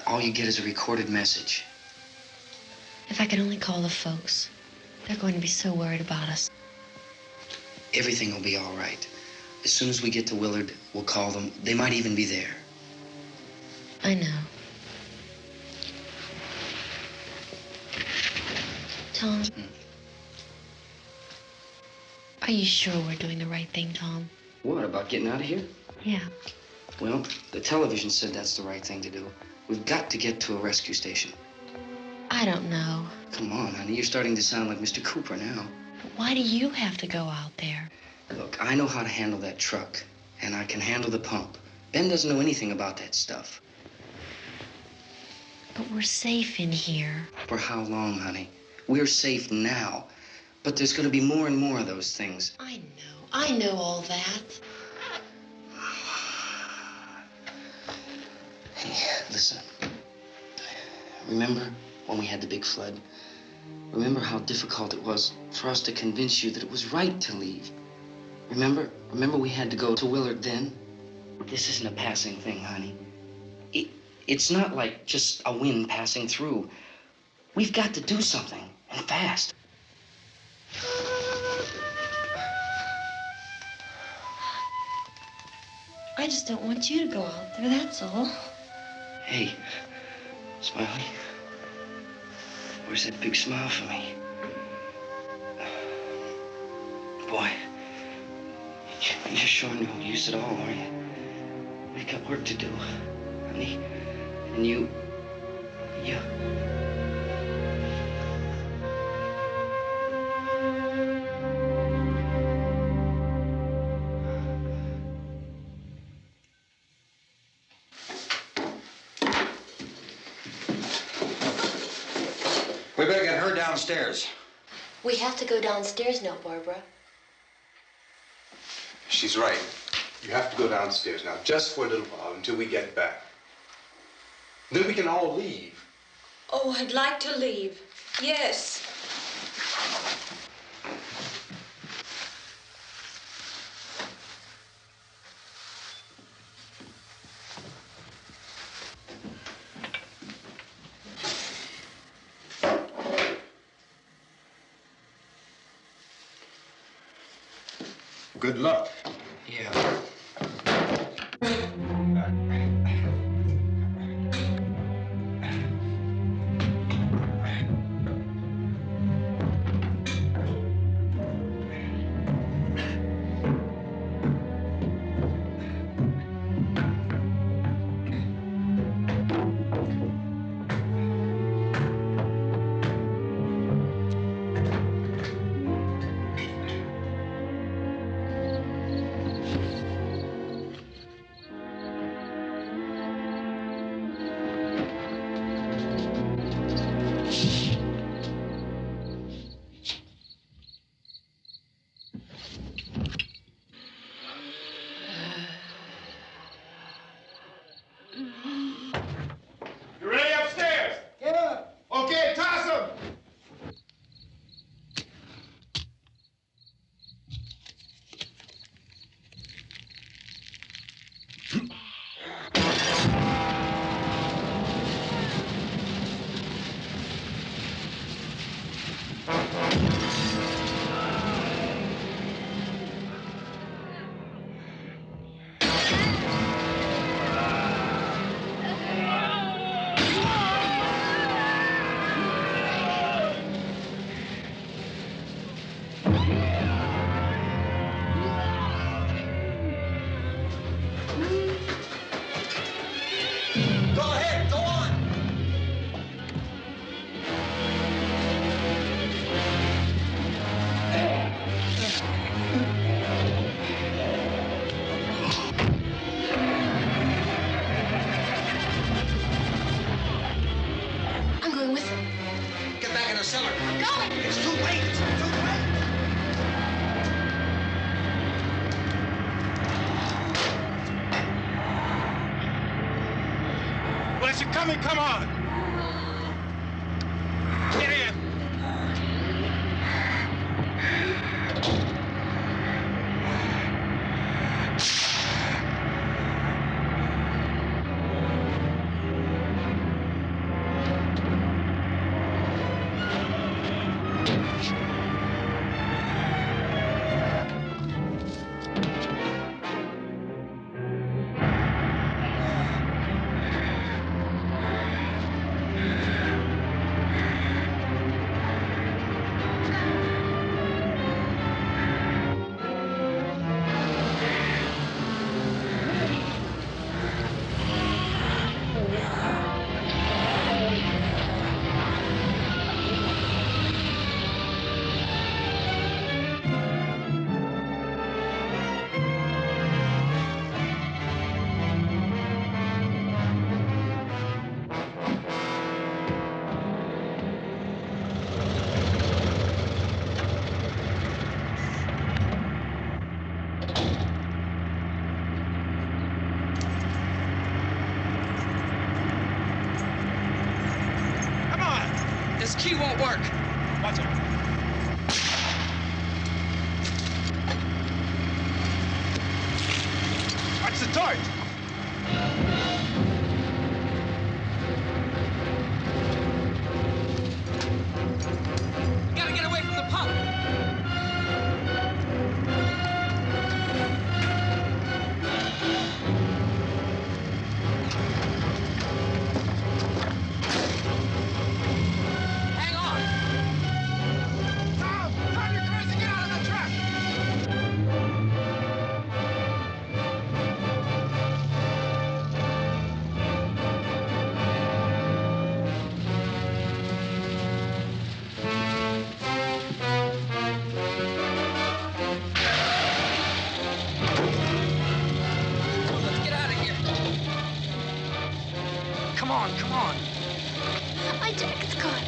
All you get is a recorded message. If I could only call the folks. They're going to be so worried about us. Everything will be all right. As soon as we get to Willard, we'll call them. They might even be there. I know. Tom, are you sure we're doing the right thing, Tom? What, about getting out of here? Yeah. Well, the television said that's the right thing to do. We've got to get to a rescue station. I don't know. Come on, honey, you're starting to sound like Mr. Cooper now. But why do you have to go out there? Look, I know how to handle that truck, and I can handle the pump. Ben doesn't know anything about that stuff. But we're safe in here. For how long, honey? We're safe now. But there's going to be more and more of those things. I know all that. Hey, listen. Remember when we had the big flood? Remember how difficult it was for us to convince you that it was right to leave? Remember we had to go to Willard then? This isn't a passing thing, honey. It's not like just a wind passing through. We've got to do something, and fast. I just don't want you to go out there, that's all. Hey, Smiley. Where's that big smile for me? Boy, you're showing no use at all, are you? We've got work to do, honey. And you... We better get her downstairs. We have to go downstairs now, Barbara. She's right. You have to go downstairs now, just for a little while, until we get back. Then we can all leave. Oh, I'd like to leave. Yes. Good luck. Yeah. Tommy, come on! Get in! This key won't work. Watch it. Watch the torch. You gotta get away from the pump. Come on. My jacket's caught.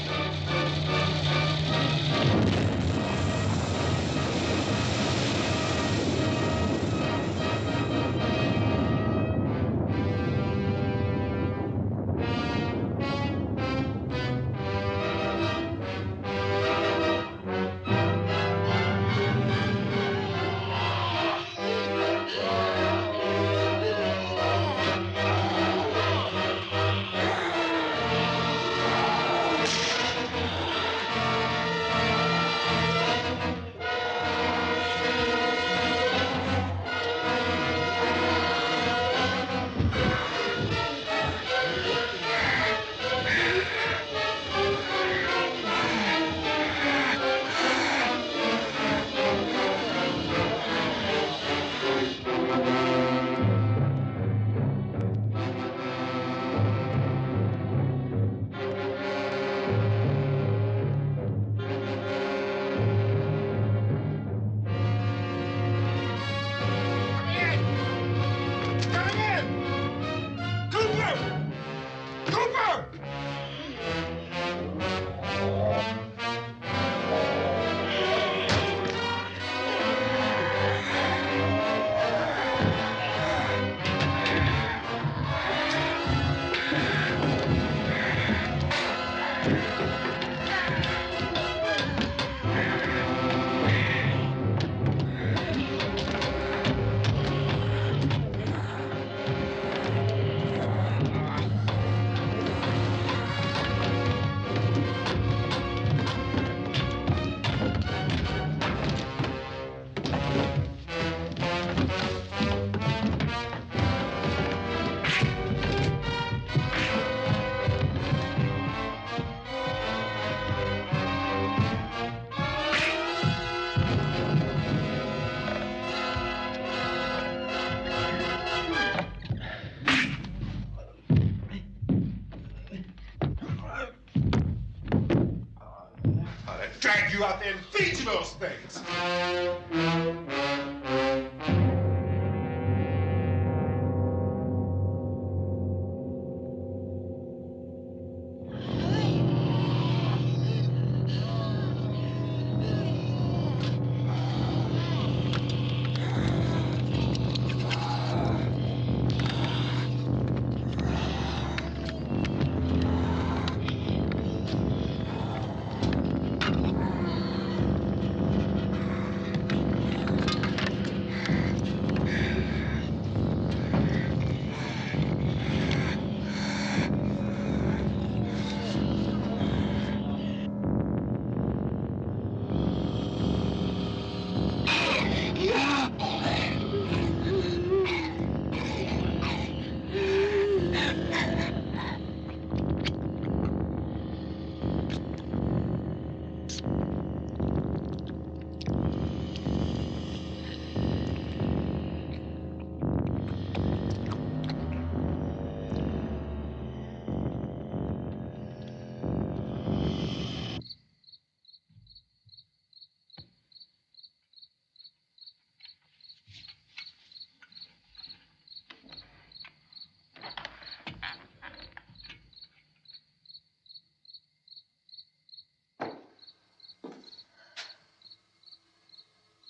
Drag you out there and feed you those things.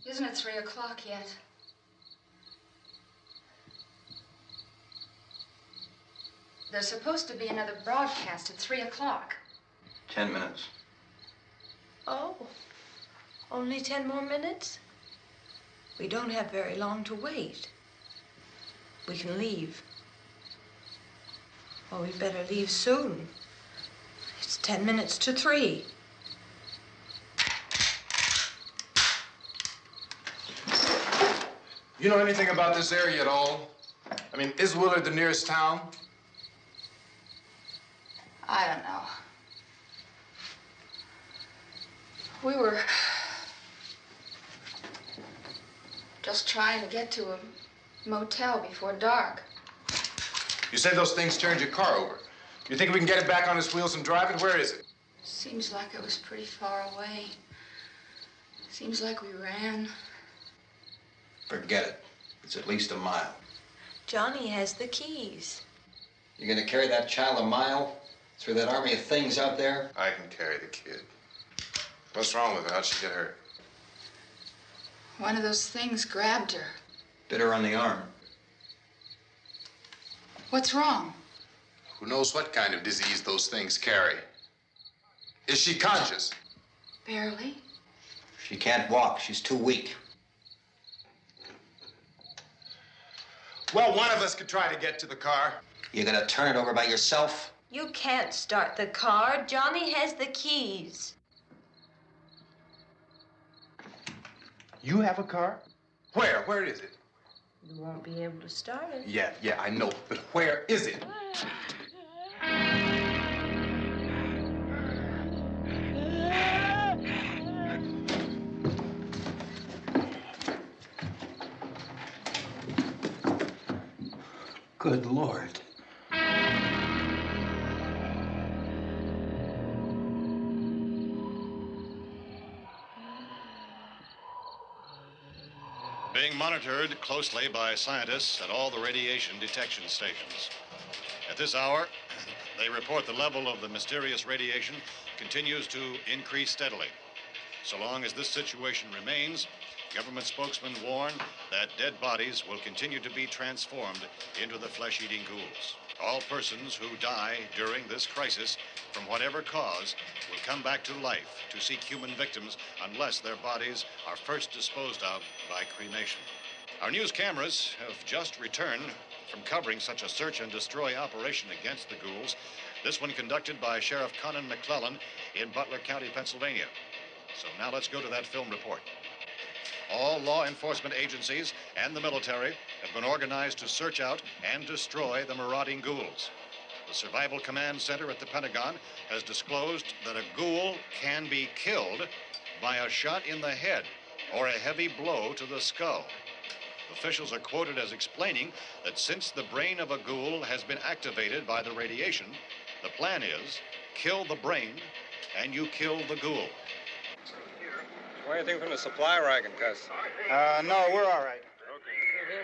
Isn't it 3 o'clock yet? There's supposed to be another broadcast at 3 o'clock. 10 minutes. Oh, only 10 more minutes? We don't have very long to wait. We can leave. Well, we'd better leave soon. It's 10 minutes to 3. You know anything about this area at all? I mean, is Willard the nearest town? I don't know. We were just trying to get to a motel before dark. You said those things turned your car over. You think we can get it back on its wheels and drive it? Where is it? Seems like it was pretty far away. Seems like we ran. Forget it. It's at least a mile. Johnny has the keys. You're gonna carry that child a mile through that army of things out there? I can carry the kid. What's wrong with her? How'd she get hurt? One of those things grabbed her. Bit her on the arm. What's wrong? Who knows what kind of disease those things carry? Is she conscious? Barely. She can't walk. She's too weak. Well, one of us could try to get to the car. You gonna turn it over by yourself? You can't start the car. Johnny has the keys. You have a car? Where? Where is it? You won't be able to start it. Yeah, I know. But where is it? Good Lord. Being monitored closely by scientists at all the radiation detection stations. At this hour, they report the level of the mysterious radiation continues to increase steadily. So long as this situation remains, government spokesmen warn that dead bodies will continue to be transformed into the flesh-eating ghouls. All persons who die during this crisis, from whatever cause, will come back to life to seek human victims unless their bodies are first disposed of by cremation. Our news cameras have just returned from covering such a search and destroy operation against the ghouls, this one conducted by Sheriff Conan McClellan in Butler County, Pennsylvania. So now let's go to that film report. All law enforcement agencies and the military have been organized to search out and destroy the marauding ghouls. The Survival Command Center at the Pentagon has disclosed that a ghoul can be killed by a shot in the head or a heavy blow to the skull. Officials are quoted as explaining that since the brain of a ghoul has been activated by the radiation, the plan is kill the brain and you kill the ghoul. Anything from the supply wagon, Cuz? No, we're all right. Okay.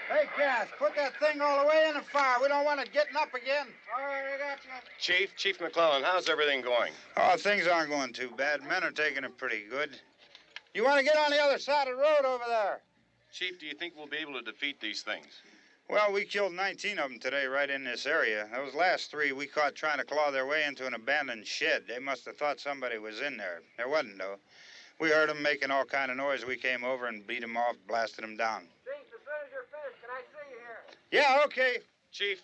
Hey, Cass, put that thing all the way in the fire. We don't want it getting up again. All right, I got you. Chief McClellan, how's everything going? Oh, things aren't going too bad. Men are taking it pretty good. You want to get on the other side of the road over there? Chief, do you think we'll be able to defeat these things? Well, we killed 19 of them today right in this area. Those last 3 we caught trying to claw their way into an abandoned shed. They must have thought somebody was in there. There wasn't, though. We heard them making all kind of noise. We came over and beat them off, blasted them down. Chief, as soon as you're finished, can I see you here? Yeah, okay. Chief,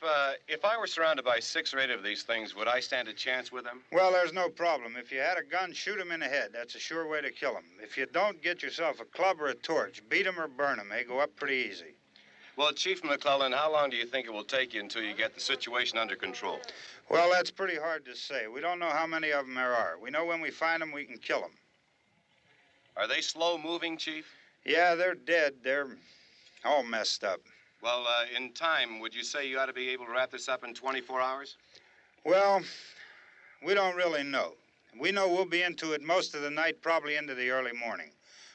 if I were surrounded by 6 or 8 of these things, would I stand a chance with them? Well, there's no problem. If you had a gun, shoot them in the head. That's a sure way to kill them. If you don't, get yourself a club or a torch. Beat them or burn them. They go up pretty easy. Well, Chief McClellan, how long do you think it will take you until you get the situation under control? Well, that's pretty hard to say. We don't know how many of them there are. We know when we find them, we can kill them. Are they slow-moving, Chief? Yeah, they're dead. They're all messed up. Well, in time, would you say you ought to be able to wrap this up in 24 hours? Well, we don't really know. We know we'll be into it most of the night, probably into the early morning.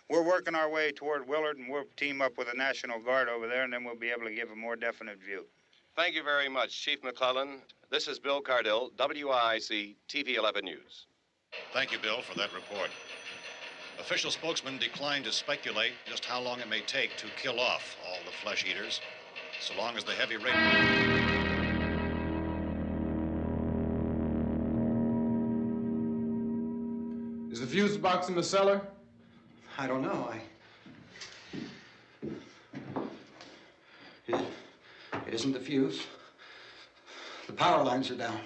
We're working our way toward Willard, and we'll team up with the National Guard over there, and then we'll be able to give a more definite view. Thank you very much, Chief McClellan. This is Bill Cardill, WIC TV 11 News. Thank you, Bill, for that report. Official spokesman declined to speculate just how long it may take to kill off all the flesh eaters, so long as the heavy rain... Is the fuse box in the cellar? I don't know. It isn't the fuse. The power lines are down.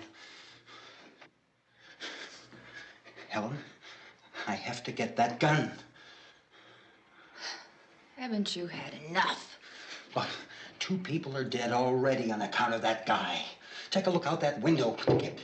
Helen, I have to get that gun. Haven't you had enough? Look, 2 people are dead already on account of that guy. Take a look out that window. Get...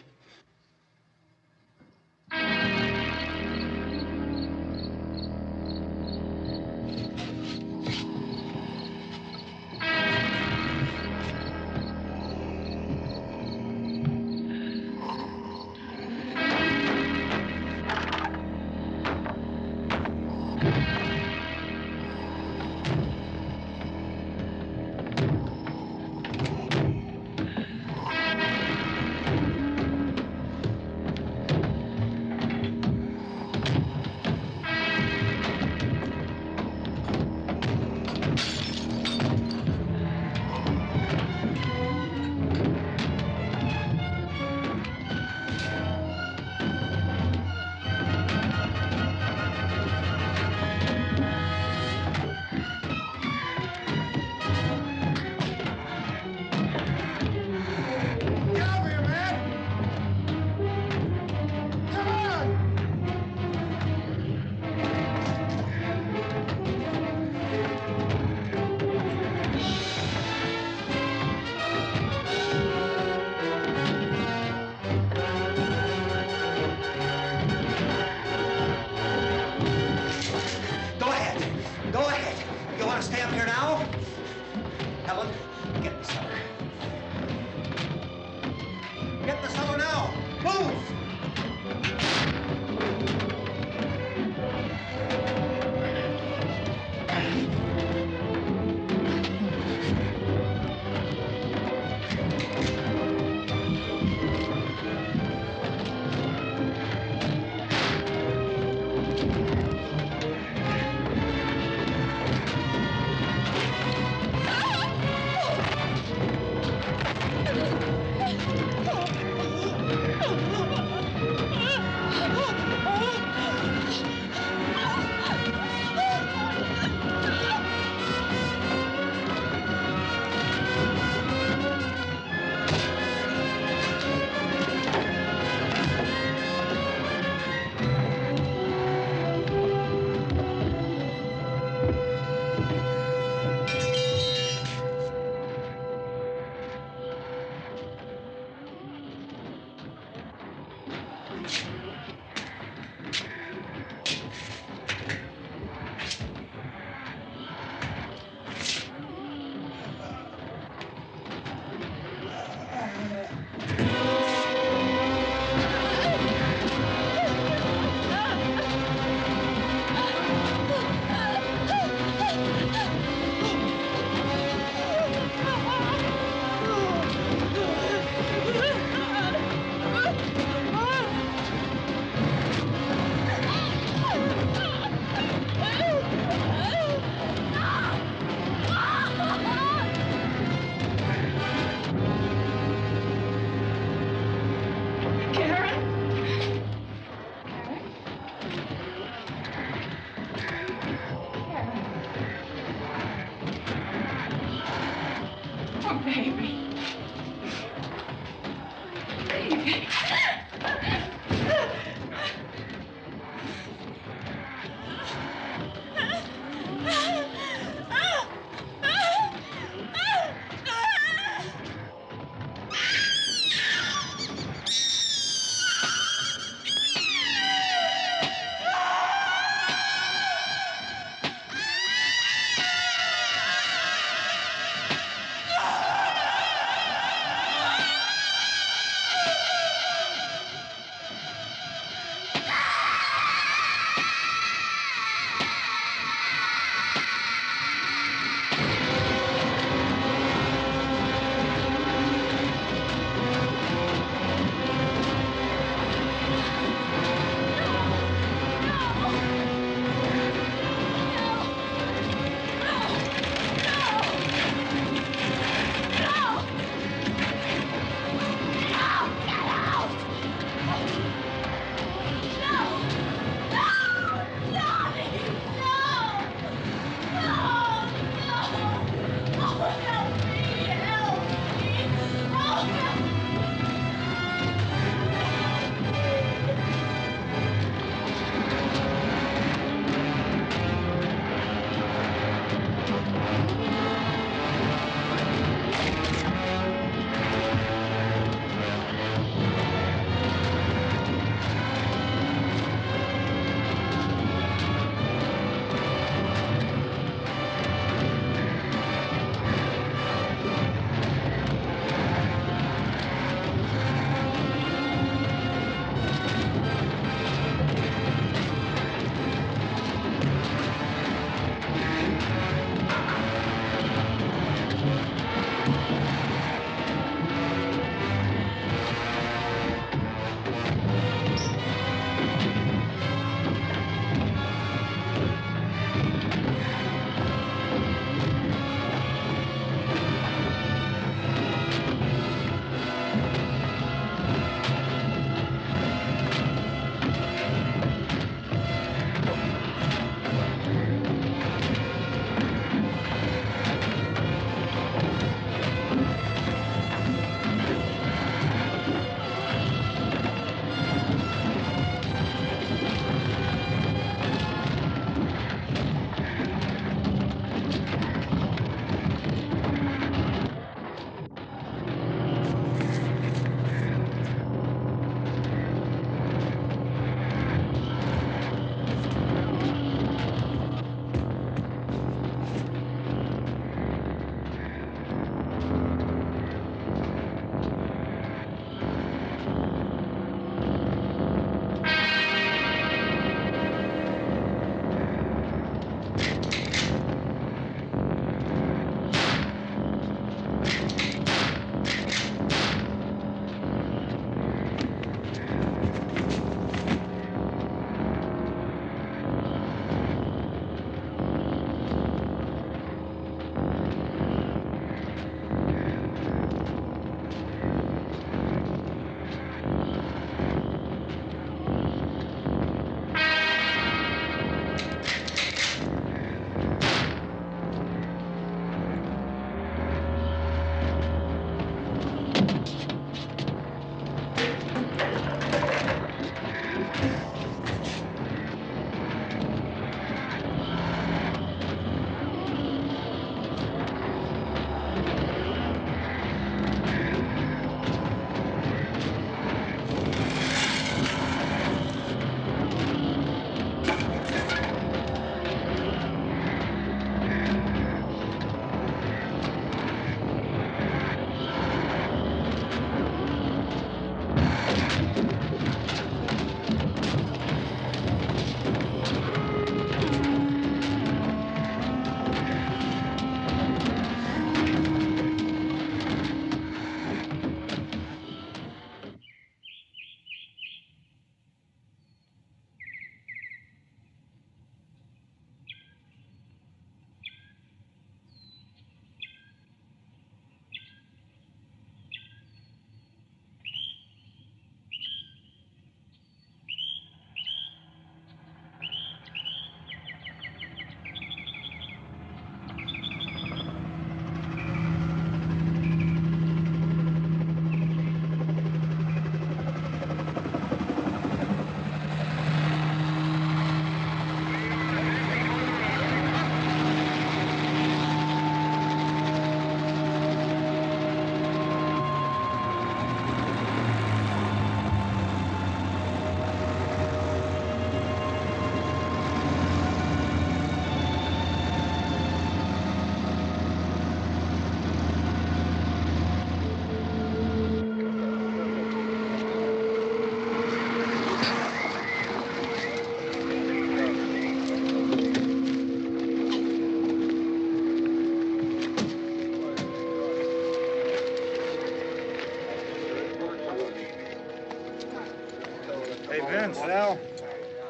Vince, Al.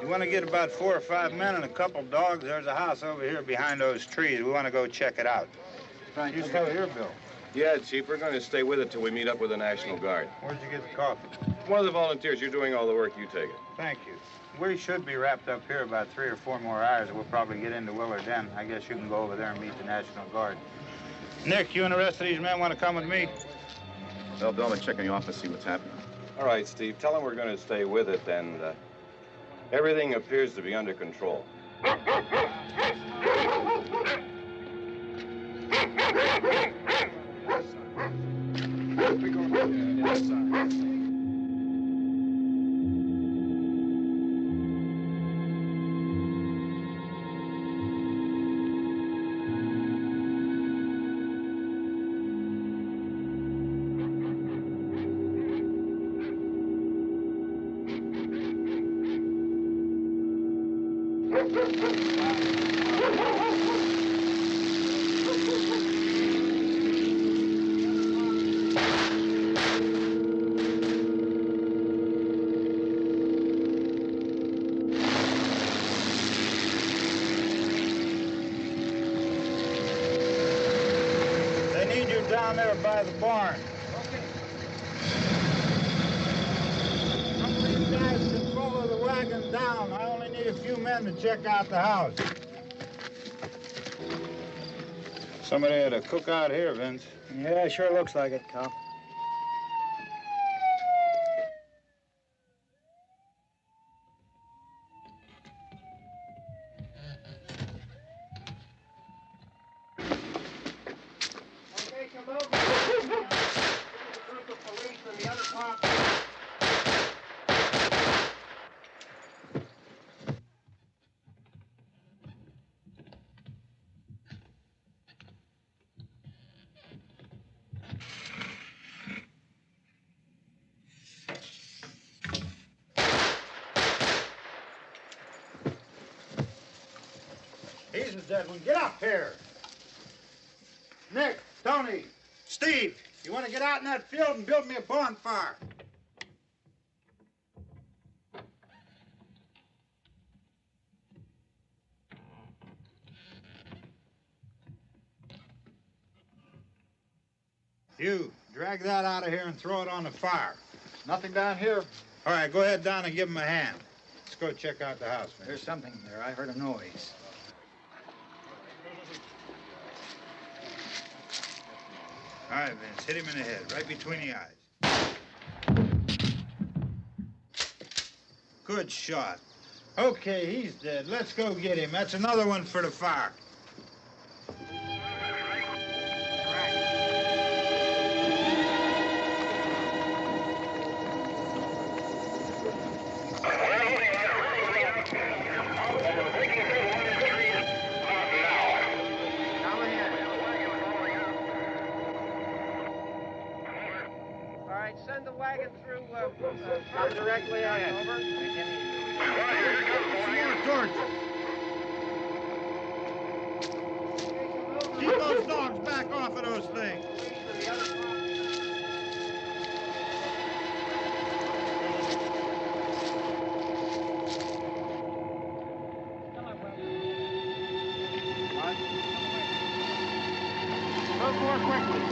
You want to get about 4 or 5 men and a couple dogs? There's a house over here behind those trees. We want to go check it out. Right. You still here, Bill? Yeah, Chief, we're going to stay with it till we meet up with the National Guard. Where'd you get the coffee? One of the volunteers. You're doing all the work. You take it. Thank you. We should be wrapped up here about 3 or 4 more hours. We'll probably get into Willard then. I guess you can go over there and meet the National Guard. Nick, you and the rest of these men want to come with me? Well, Bill, I'm checking the office, see what's happening. All right, Steve. Tell them we're going to stay with it, and everything appears to be under control. Down there by the barn. Okay. Some of these guys can follow the wagon down. I only need a few men to check out the house. Somebody had a cookout here, Vince. Yeah, sure looks like it, Cop. He's a dead one. Get up here. Nick, Tony, Steve, you want to get out in that field and build me a bonfire? You, drag that out of here and throw it on the fire. Nothing down here. All right, go ahead down and give him a hand. Let's go check out the house, man. There's something there. I heard a noise. All right, Vince, hit him in the head, right between the eyes. Good shot. Okay, he's dead. Let's go get him. That's another one for the fire. Send the wagon through directly ahead. Over. More torches. Keep those dogs back off of those things. Move more quickly.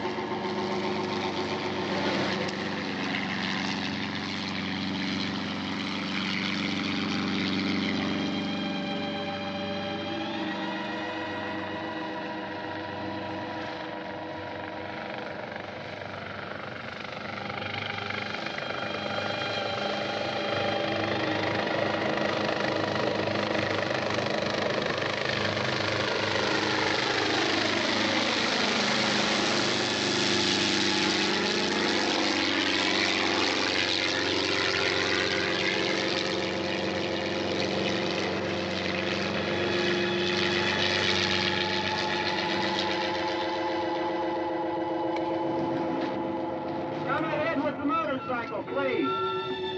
Please.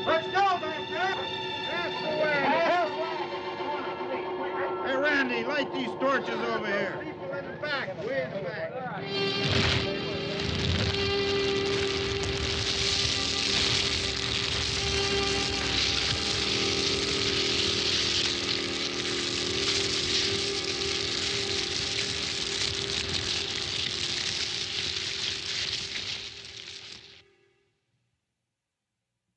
Let's go back there. That's the way. Hey, Randy, light these torches over here. People in the back, way in the back.